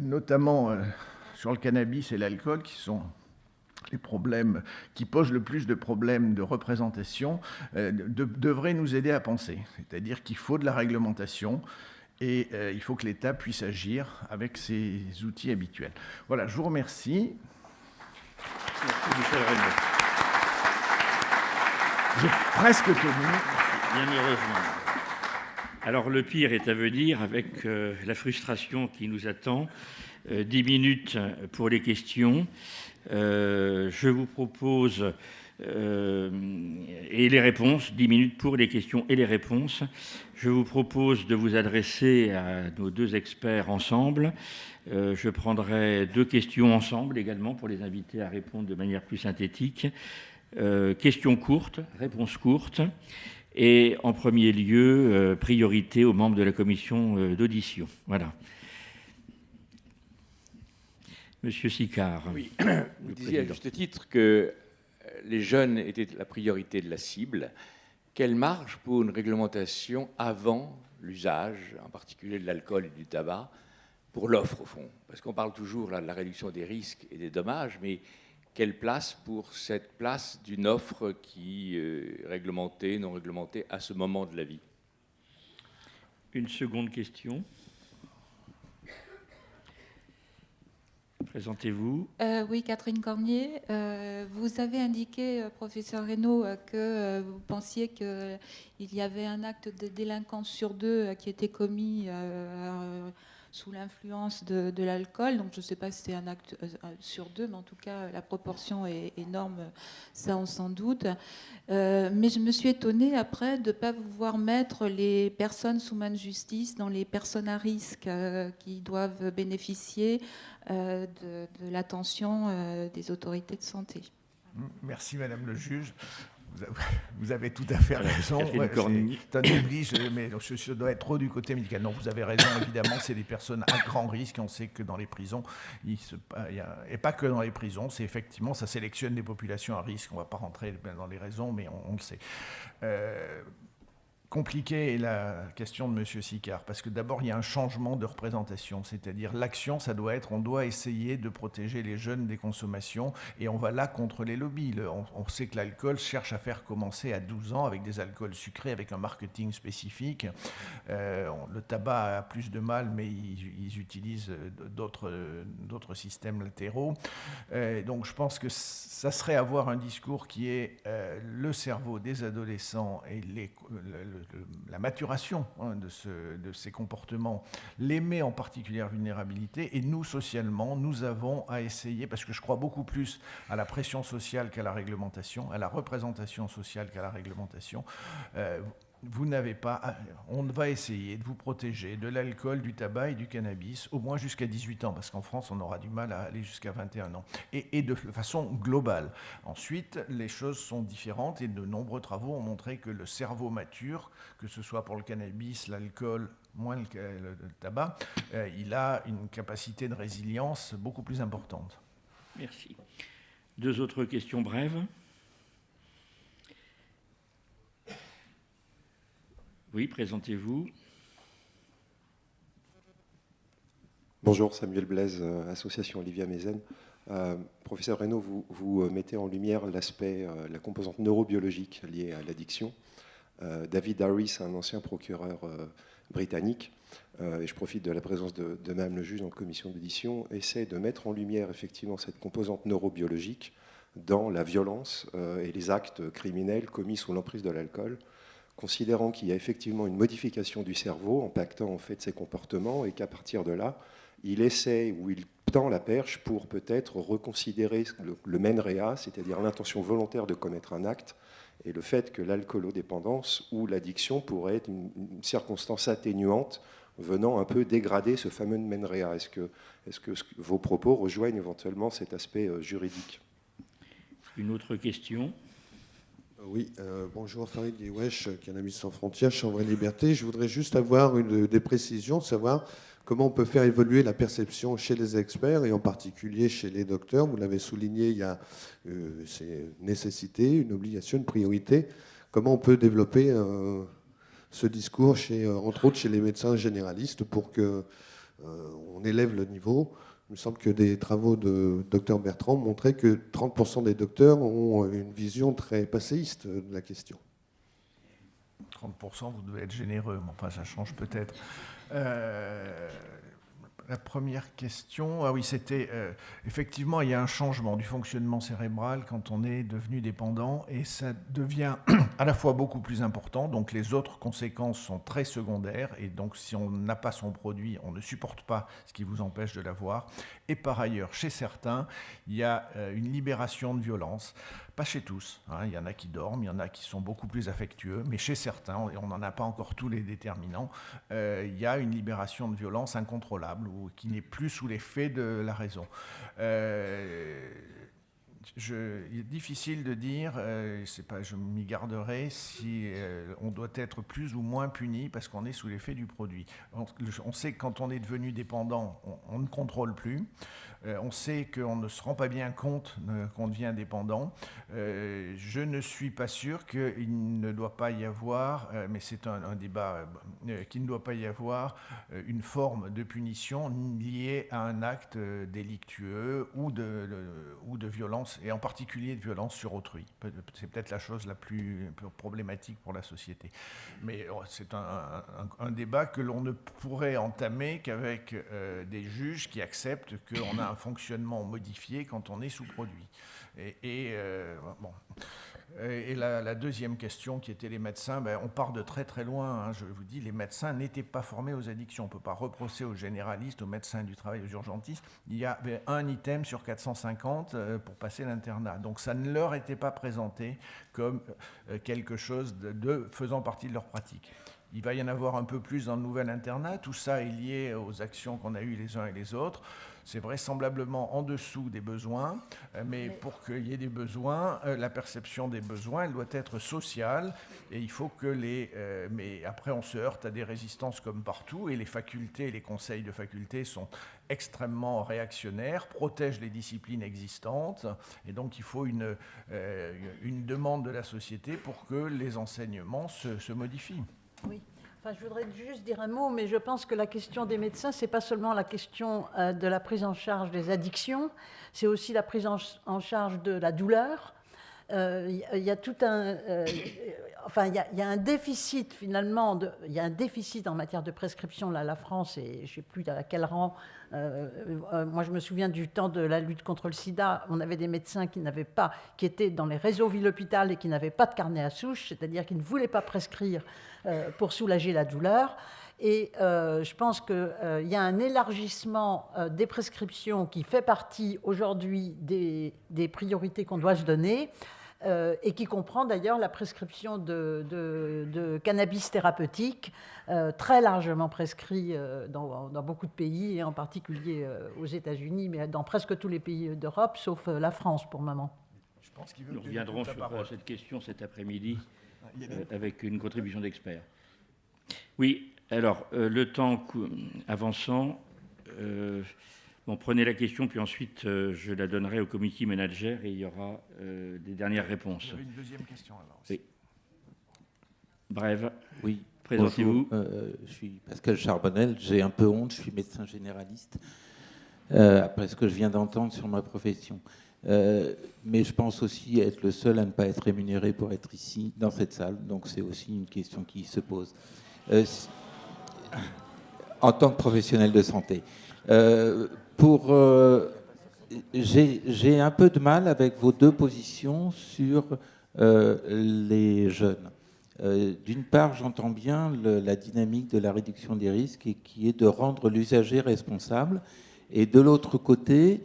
notamment sur le cannabis et l'alcool, qui sont les problèmes qui posent le plus de problèmes de représentation, devraient nous aider à penser. C'est-à-dire qu'il faut de la réglementation et il faut que l'État puisse agir avec ses outils habituels. Voilà, je vous remercie. Merci, Michel Reynaud. J'ai presque tenu. Bien heureusement. Alors, le pire est à venir avec la frustration qui nous attend. 10 minutes pour les questions. Je vous propose, et les réponses, 10 minutes pour les questions et les réponses. Je vous propose de vous adresser à nos deux experts ensemble. Je prendrai 2 questions ensemble également pour les inviter à répondre de manière plus synthétique. Questions courtes, réponses courtes. Et en premier lieu, priorité aux membres de la commission d'audition. Voilà. Monsieur Sicard. Oui, vous disiez à juste titre que les jeunes étaient la priorité de la cible. Quelle marge pour une réglementation avant l'usage, en particulier de l'alcool et du tabac, pour l'offre au fond? Parce qu'on parle toujours là, de la réduction des risques et des dommages, mais quelle place pour cette place d'une offre qui est réglementée, non réglementée, à ce moment de la vie? Une seconde question. Présentez-vous. Oui, Catherine Cormier. Vous avez indiqué, professeur Reynaud, que vous pensiez qu'il y avait un acte de délinquance sur 2 qui était commis sous l'influence de l'alcool. Donc je ne sais pas si c'est un acte sur 2, mais en tout cas la proportion est énorme, ça on s'en doute. Mais je me suis étonnée après de ne pas voir mettre les personnes sous main de justice dans les personnes à risque qui doivent bénéficier de l'attention des autorités de santé. Merci Madame le juge. Vous avez tout à fait raison. C'est un oblige, mais je dois être trop du côté médical. Non, vous avez raison, évidemment, c'est des personnes à grand risque. On sait que dans les prisons, et pas que dans les prisons, c'est effectivement, ça sélectionne des populations à risque. On ne va pas rentrer dans les raisons, mais on le sait. Compliquée est la question de M. Sicard, parce que d'abord, il y a un changement de représentation, c'est-à-dire l'action, ça doit être, on doit essayer de protéger les jeunes des consommations, et on va là contre les lobbies. On sait que l'alcool cherche à faire commencer à 12 ans avec des alcools sucrés, avec un marketing spécifique. Le tabac a plus de mal, mais ils utilisent d'autres systèmes latéraux. Donc je pense que ça serait avoir un discours qui est le cerveau des adolescents et la maturation de ces comportements les met en particulière vulnérabilité, et nous, socialement, nous avons à essayer, parce que je crois beaucoup plus à la pression sociale qu'à la réglementation, à la représentation sociale qu'à la réglementation. On va essayer de vous protéger de l'alcool, du tabac et du cannabis, au moins jusqu'à 18 ans, parce qu'en France, on aura du mal à aller jusqu'à 21 ans, et de façon globale. Ensuite, les choses sont différentes, et de nombreux travaux ont montré que le cerveau mature, que ce soit pour le cannabis, l'alcool, moins le tabac, il a une capacité de résilience beaucoup plus importante. Merci. 2 autres questions brèves. Oui, présentez-vous. Bonjour, Samuel Blaise, association Olivia Mézen. Professeur Reynaud, vous mettez en lumière l'aspect, la composante neurobiologique liée à l'addiction. David Harris, un ancien procureur britannique, et je profite de la présence de Mme le juge en commission d'audition, essaie de mettre en lumière effectivement cette composante neurobiologique dans la violence et les actes criminels commis sous l'emprise de l'alcool, considérant qu'il y a effectivement une modification du cerveau impactant en fait ses comportements, et qu'à partir de là, il essaie ou il tend la perche pour peut-être reconsidérer le mens rea, c'est-à-dire l'intention volontaire de commettre un acte, et le fait que l'alcoolodépendance ou l'addiction pourrait être une circonstance atténuante venant un peu dégrader ce fameux mens rea. Est-ce que vos propos rejoignent éventuellement cet aspect juridique? Une autre question. Oui, bonjour, Farid Guéouesh, Cannabis sans frontières, Chambre et Liberté. Je voudrais juste avoir des précisions, savoir comment on peut faire évoluer la perception chez les experts et en particulier chez les docteurs. Vous l'avez souligné, il y a c'est une nécessité, une obligation, une priorité. Comment on peut développer ce discours, entre autres chez les médecins généralistes, pour que on élève le niveau. Il me semble que des travaux de Dr Bertrand montraient que 30% des docteurs ont une vision très passéiste de la question. 30%, vous devez être généreux, mais enfin ça change peut-être. La première question, ah oui, c'était effectivement, il y a un changement du fonctionnement cérébral quand on est devenu dépendant et ça devient à la fois beaucoup plus important, donc les autres conséquences sont très secondaires et donc si on n'a pas son produit, on ne supporte pas ce qui vous empêche de l'avoir. Et par ailleurs, chez certains, il y a une libération de violence. Pas chez tous, hein. Il y en a qui dorment, il y en a qui sont beaucoup plus affectueux, mais chez certains, et on n'en a pas encore tous les déterminants, il y a une libération de violence incontrôlable ou qui n'est plus sous l'effet de la raison. Il est difficile de dire, je m'y garderai, si on doit être plus ou moins puni parce qu'on est sous l'effet du produit. On sait que quand on est devenu dépendant, on ne contrôle plus. On sait qu'on ne se rend pas bien compte qu'on devient dépendant. Je ne suis pas sûr qu'il ne doit pas y avoir, mais c'est un débat, qu'il ne doit pas y avoir une forme de punition liée à un acte délictueux ou de violence, et en particulier de violence sur autrui. C'est peut-être la chose la plus problématique pour la société. Mais c'est un débat que l'on ne pourrait entamer qu'avec des juges qui acceptent qu'on a un fonctionnement modifié quand on est sous produit. Et la deuxième question qui était les médecins, on part de très très loin, hein, je vous dis, les médecins n'étaient pas formés aux addictions. On ne peut pas reprocher aux généralistes, aux médecins du travail, aux urgentistes. Il y avait un item sur 450 pour passer l'internat. Donc ça ne leur était pas présenté comme quelque chose de faisant partie de leur pratique. Il va y en avoir un peu plus dans le nouvel internat. Tout ça est lié aux actions qu'on a eues les uns et les autres. C'est vraisemblablement en dessous des besoins, mais pour qu'il y ait des besoins, la perception des besoins, elle doit être sociale, et il faut que mais après, on se heurte à des résistances comme partout, et les facultés, les conseils de faculté sont extrêmement réactionnaires, protègent les disciplines existantes, et donc il faut une demande de la société pour que les enseignements se modifient. Oui. Enfin, je voudrais juste dire un mot, mais je pense que la question des médecins, ce n'est pas seulement la question de la prise en charge des addictions, c'est aussi la prise en charge de la douleur. Il y a tout un... il y a un déficit finalement, il y a un déficit en matière de prescription. Là, la France, et je ne sais plus à quel rang, moi je me souviens du temps de la lutte contre le sida, on avait des médecins qui étaient dans les réseaux ville-hôpital et qui n'avaient pas de carnet à souche, c'est-à-dire qu'ils ne voulaient pas prescrire pour soulager la douleur. Et je pense qu'il y a un élargissement des prescriptions qui fait partie aujourd'hui des priorités qu'on doit se donner. Et qui comprend d'ailleurs la prescription de cannabis thérapeutique, très largement prescrit dans beaucoup de pays, et en particulier aux États-Unis, mais dans presque tous les pays d'Europe, sauf la France pour le moment. Nous reviendrons sur cette question cet après-midi avec une contribution d'experts. Oui, alors, le temps avançant... prenez la question, puis ensuite je la donnerai au committee manager et il y aura des dernières réponses. Il y avait une deuxième question alors. Oui. Brève. Oui. Présentez-vous. Je suis Pascal Charbonnel, j'ai un peu honte, je suis médecin généraliste, après ce que je viens d'entendre sur ma profession. Mais je pense aussi être le seul à ne pas être rémunéré pour être ici, dans cette salle, donc c'est aussi une question qui se pose. En tant que professionnel de santé. J'ai un peu de mal avec vos deux positions sur les jeunes. D'une part, j'entends bien la dynamique de la réduction des risques et qui est de rendre l'usager responsable. Et de l'autre côté,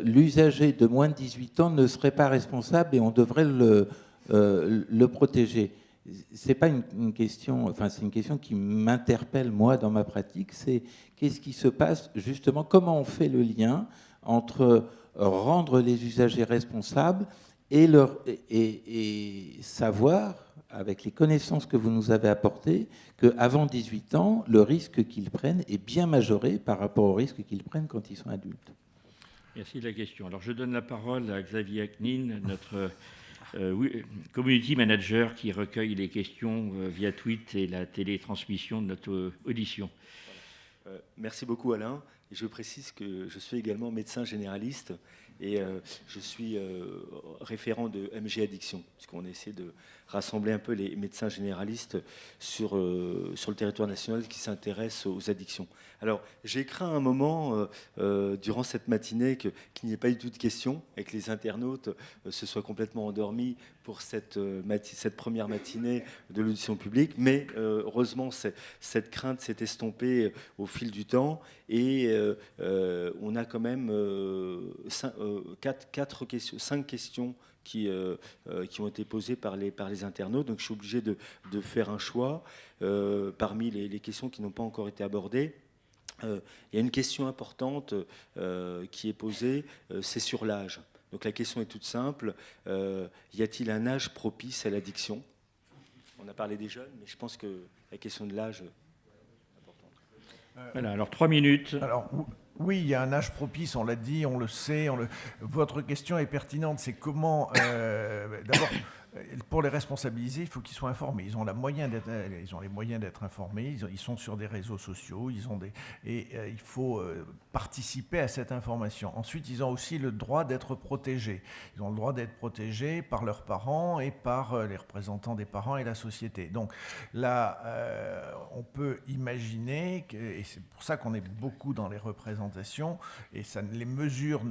l'usager de moins de 18 ans ne serait pas responsable et on devrait le protéger. C'est pas une question, enfin c'est une question qui m'interpelle moi dans ma pratique. C'est qu'est-ce qui se passe justement, comment on fait le lien entre rendre les usagers responsables et savoir, avec les connaissances que vous nous avez apportées, qu'avant 18 ans, le risque qu'ils prennent est bien majoré par rapport au risque qu'ils prennent quand ils sont adultes. Merci de la question. Alors je donne la parole à Xavier Aknin, notre community manager qui recueille les questions via tweet et la télétransmission de notre audition. Merci beaucoup Alain. Et je précise que je suis également médecin généraliste et je suis référent de MG Addiction, puisqu'on essaie de rassembler un peu les médecins généralistes sur le territoire national qui s'intéressent aux addictions. Alors, j'ai craint un moment, durant cette matinée, qu'il n'y ait pas eu de questions et que les internautes se soient complètement endormis pour cette première matinée de l'audition publique. Mais heureusement, cette crainte s'est estompée au fil du temps et on a quand même 5 questions qui ont été posées par les internautes. Donc je suis obligé de faire un choix parmi les questions qui n'ont pas encore été abordées. Il y a une question importante qui est posée, c'est sur l'âge. Donc la question est toute simple. Y a-t-il un âge propice à l'addiction ? On a parlé des jeunes, mais je pense que la question de l'âge est importante. Voilà, alors 3 minutes. Alors, oui, il y a un âge propice, on l'a dit, on le sait. Votre question est pertinente, c'est comment... D'abord, pour les responsabiliser, il faut qu'ils soient informés. Ils ont les moyens d'être informés, ils sont sur des réseaux sociaux, il faut participer à cette information. Ensuite, ils ont aussi le droit d'être protégés. Ils ont le droit d'être protégés par leurs parents et par les représentants des parents et la société. Donc là, on peut imaginer, et c'est pour ça qu'on est beaucoup dans les représentations, et les mesures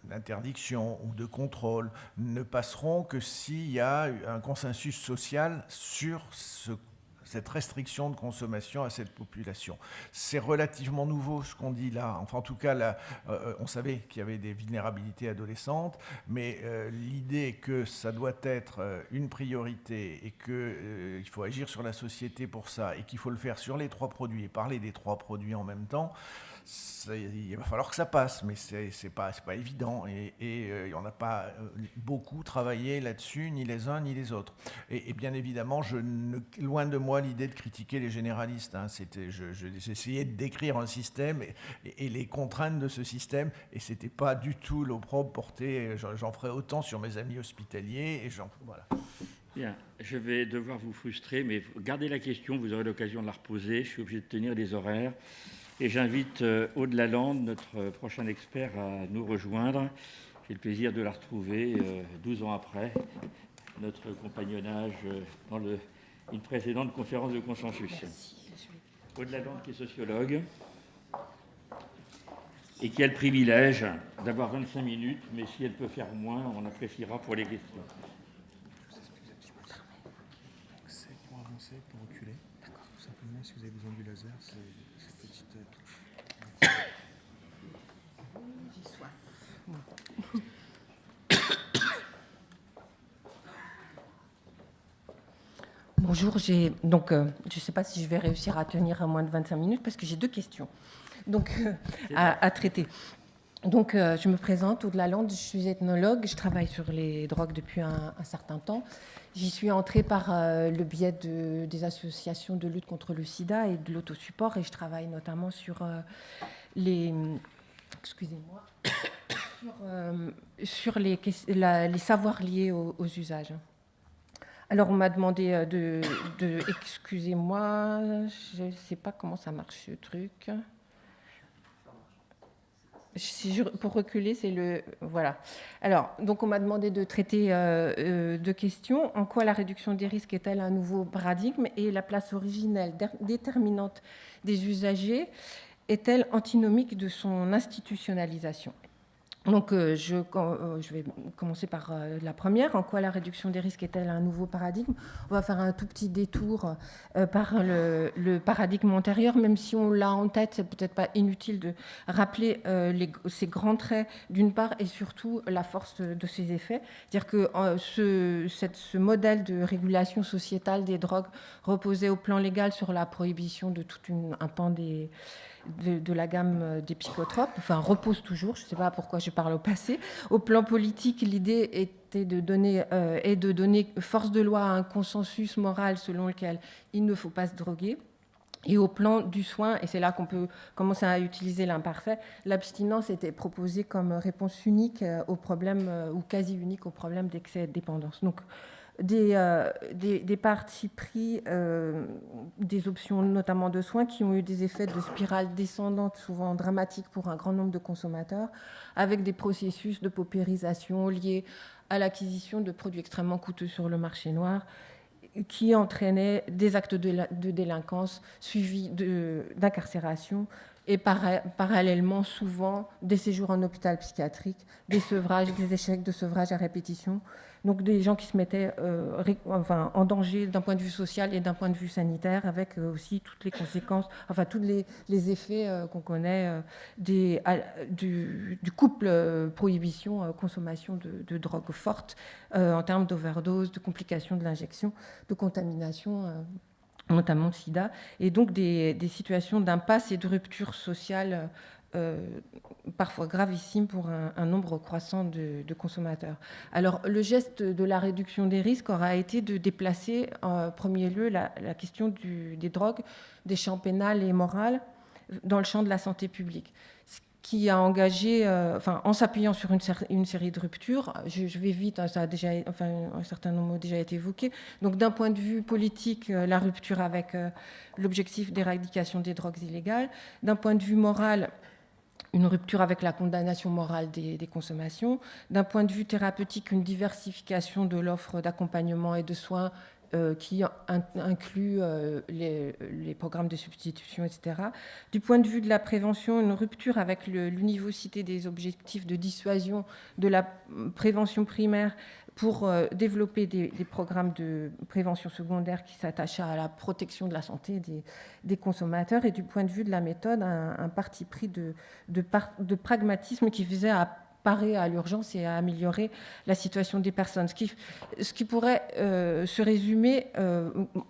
d'interdiction ou de contrôle ne passeront que s'il y a un consensus social sur cette restriction de consommation à cette population. C'est relativement nouveau ce qu'on dit là. Enfin, en tout cas, là, on savait qu'il y avait des vulnérabilités adolescentes, mais l'idée que ça doit être une priorité et qu'il faut agir sur la société pour ça et qu'il faut le faire sur les 3 produits et parler des 3 produits en même temps, il va falloir que ça passe, mais c'est pas évident et on n'a pas beaucoup travaillé là-dessus, ni les uns ni les autres. Et bien évidemment, loin de moi l'idée de critiquer les généralistes. Hein, j'essayais de décrire un système et les contraintes de ce système, et c'était pas du tout l'opprobre porté. J'en ferai autant sur mes amis hospitaliers voilà. Bien, je vais devoir vous frustrer, mais gardez la question, vous aurez l'occasion de la reposer. Je suis obligé de tenir les horaires. Et j'invite Aude Lalande, notre prochain expert, à nous rejoindre. J'ai le plaisir de la retrouver 12 ans après notre compagnonnage dans une précédente conférence de consensus. Aude Lalande, qui est sociologue et qui a le privilège d'avoir 25 minutes, mais si elle peut faire moins, on appréciera pour les questions. C'est pour avancer, pour reculer. D'accord. Tout simplement, si vous avez besoin du laser, c'est cette petite touche. J'ai soif. Bonjour, je ne sais pas si je vais réussir à tenir à moins de 25 minutes parce que j'ai 2 questions à traiter. Donc, je me présente, Aude Lalande, je suis ethnologue, je travaille sur les drogues depuis un certain temps. J'y suis entrée par le biais des associations de lutte contre le sida et de l'autosupport, et je travaille notamment sur les savoirs liés aux usages. Alors, on m'a demandé excusez-moi, je ne sais pas comment ça marche ce truc. Pour reculer, c'est le... Voilà. Alors, donc on m'a demandé de traiter 2 questions. En quoi la réduction des risques est-elle un nouveau paradigme et la place originelle déterminante des usagers est-elle antinomique de son institutionnalisation ? Donc, je vais commencer par la première. En quoi la réduction des risques est-elle un nouveau paradigme ? On va faire un tout petit détour par le paradigme antérieur, même si on l'a en tête, c'est peut-être pas inutile de rappeler ces grands traits d'une part et surtout la force de ses effets. C'est-à-dire que ce modèle de régulation sociétale des drogues reposait au plan légal sur la prohibition de tout un pan de la gamme des psychotropes, enfin repose toujours, je ne sais pas pourquoi je parle au passé. Au plan politique, l'idée était de donner force de loi à un consensus moral selon lequel il ne faut pas se droguer. Et au plan du soin, et c'est là qu'on peut commencer à utiliser l'imparfait, l'abstinence était proposée comme réponse unique au problème, ou quasi unique au problème d'excès de dépendance. Donc, des partis pris, des options notamment de soins qui ont eu des effets de spirale descendante, souvent dramatiques pour un grand nombre de consommateurs, avec des processus de paupérisation liés à l'acquisition de produits extrêmement coûteux sur le marché noir, qui entraînaient des actes de délinquance suivis d'incarcération et parallèlement souvent des séjours en hôpital psychiatrique, des sevrages, des échecs de sevrage à répétition. Donc des gens qui se mettaient en danger d'un point de vue social et d'un point de vue sanitaire, avec aussi toutes les conséquences, enfin tous les effets qu'on connaît du couple prohibition-consommation de drogue forte en termes d'overdose, de complications de l'injection, de contamination, notamment le sida, et donc des situations d'impasse et de rupture sociale parfois gravissime pour un nombre croissant de consommateurs. Alors, le geste de la réduction des risques aura été de déplacer en premier lieu la question des drogues, des champs pénal et moral, dans le champ de la santé publique. Ce qui a engagé, en s'appuyant sur une série de ruptures, je vais vite, un certain nombre a déjà été évoqué. Donc, d'un point de vue politique, la rupture avec l'objectif d'éradication des drogues illégales. D'un point de vue moral, une rupture avec la condamnation morale des consommations. D'un point de vue thérapeutique, une diversification de l'offre d'accompagnement et de soins qui inclut les programmes de substitution, etc. Du point de vue de la prévention, une rupture avec l'univocité des objectifs de dissuasion de la prévention primaire pour développer des programmes de prévention secondaire qui s'attachent à la protection de la santé des consommateurs, et du point de vue de la méthode, un parti pris de pragmatisme qui visait à parer à l'urgence et à améliorer la situation des personnes. Ce qui pourrait se résumer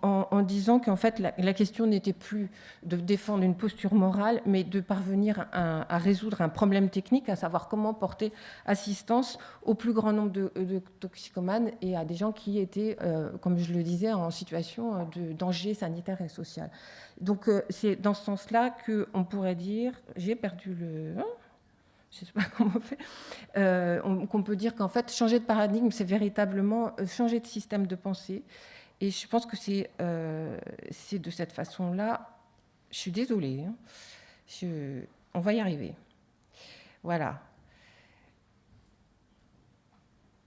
en disant qu'en fait, la question n'était plus de défendre une posture morale, mais de parvenir à résoudre un problème technique, à savoir comment porter assistance au plus grand nombre de toxicomanes et à des gens qui étaient, comme je le disais, en situation de danger sanitaire et social. Donc, c'est dans ce sens-là qu'on pourrait dire... J'ai perdu le... Je ne sais pas comment on fait, qu'on peut dire qu'en fait, changer de paradigme, c'est véritablement changer de système de pensée. Et je pense que c'est de cette façon-là. Je suis désolée. Hein, on va y arriver. Voilà.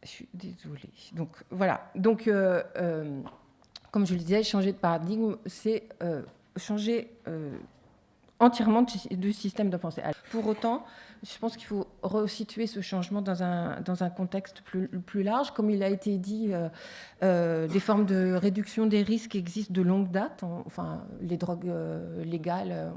Je suis désolée. Donc, voilà. Donc, comme je le disais, changer de paradigme, c'est changer entièrement de système de pensée. Pour autant, je pense qu'il faut resituer ce changement dans un contexte plus large. Comme il a été dit, des formes de réduction des risques existent de longue date. Les drogues légales,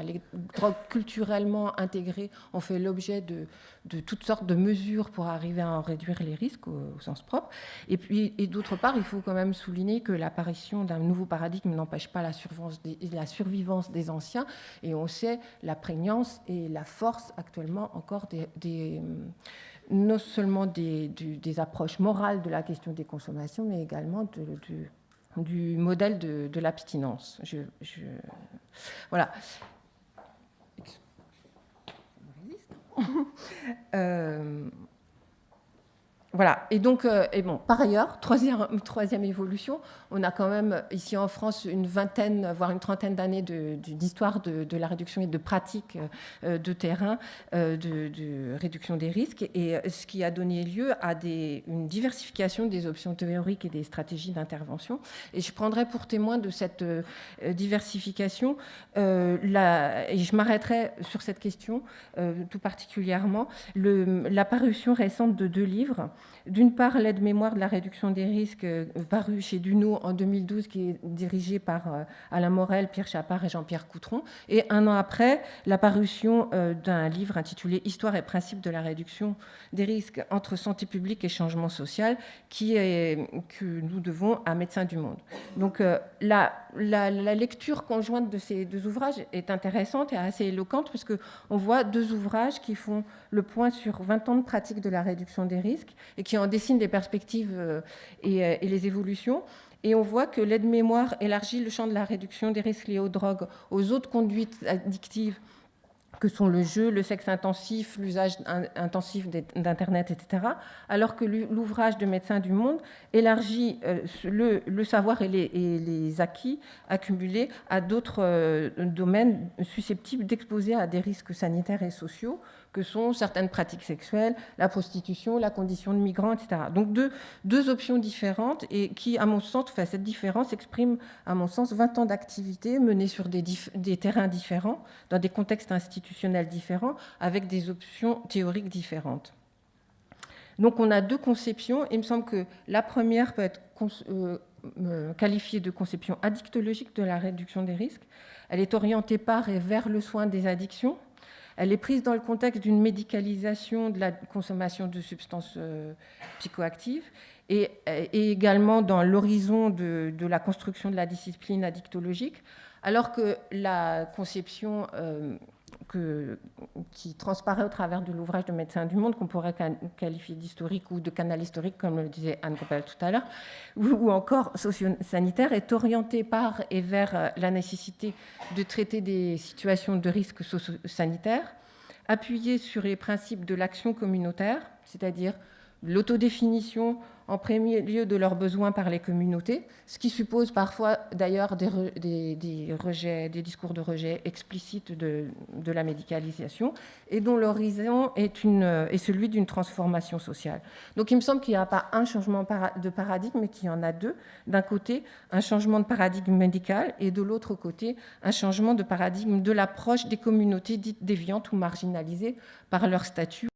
les drogues culturellement intégrées ont fait l'objet de toutes sortes de mesures pour arriver à en réduire les risques au sens propre. Et d'autre part, il faut quand même souligner que l'apparition d'un nouveau paradigme n'empêche pas la survivance des anciens. Et on sait la prégnance et la force actuellement encore non seulement des approches morales de la question des consommations, mais également du modèle de l'abstinence. Voilà. Voilà. Et donc, par ailleurs, troisième évolution, on a quand même ici en France une vingtaine, voire une trentaine d'années d'histoire de la réduction et de pratiques de terrain de réduction des risques, et ce qui a donné lieu à une diversification des options théoriques et des stratégies d'intervention. Et je prendrai pour témoin de cette diversification, et je m'arrêterai sur cette question tout particulièrement, l'apparition récente de 2 livres. D'une part, l'aide-mémoire de la réduction des risques, paru chez Duno en 2012, qui est dirigé par Alain Morel, Pierre Chapard et Jean-Pierre Coutron. Et un an après, la parution d'un livre intitulé « Histoire et principes de la réduction des risques entre santé publique et changement social » que nous devons à Médecins du Monde. Donc, la lecture conjointe de ces 2 ouvrages est intéressante et assez éloquente, puisqu'on voit 2 ouvrages qui font le point sur 20 ans de pratique de la réduction des risques et qui en dessinent les perspectives et les évolutions. Et on voit que l'aide-mémoire élargit le champ de la réduction des risques liés aux drogues, aux autres conduites addictives, que sont le jeu, le sexe intensif, l'usage intensif d'Internet, etc., alors que l'ouvrage de Médecins du Monde élargit le savoir et les acquis accumulés à d'autres domaines susceptibles d'exposer à des risques sanitaires et sociaux, que sont certaines pratiques sexuelles, la prostitution, la condition de migrant, etc. Donc deux options différentes et qui, à mon sens, cette différence exprime, à mon sens, 20 ans d'activité menée sur des terrains différents, dans des contextes institutionnels différents, avec des options théoriques différentes. Donc on a deux conceptions. Il me semble que la première peut être qualifiée de conception addictologique de la réduction des risques. Elle est orientée par et vers le soin des addictions. Elle est prise dans le contexte d'une médicalisation de la consommation de substances psychoactives et également dans l'horizon de la construction de la discipline addictologique, alors que la conception qui transparaît au travers de l'ouvrage de Médecins du Monde, qu'on pourrait qualifier d'historique ou de canal historique, comme le disait Anne Coppel tout à l'heure, ou encore socio-sanitaire, est orientée par et vers la nécessité de traiter des situations de risque socio-sanitaire, appuyée sur les principes de l'action communautaire, c'est-à-dire l'autodéfinition en premier lieu de leurs besoins par les communautés, ce qui suppose parfois d'ailleurs des discours de rejet explicites de la médicalisation, et dont l'horizon est celui d'une transformation sociale. Donc il me semble qu'il n'y a pas un changement de paradigme, mais qu'il y en a deux. D'un côté, un changement de paradigme médical, et de l'autre côté, un changement de paradigme de l'approche des communautés dites déviantes ou marginalisées par leur statut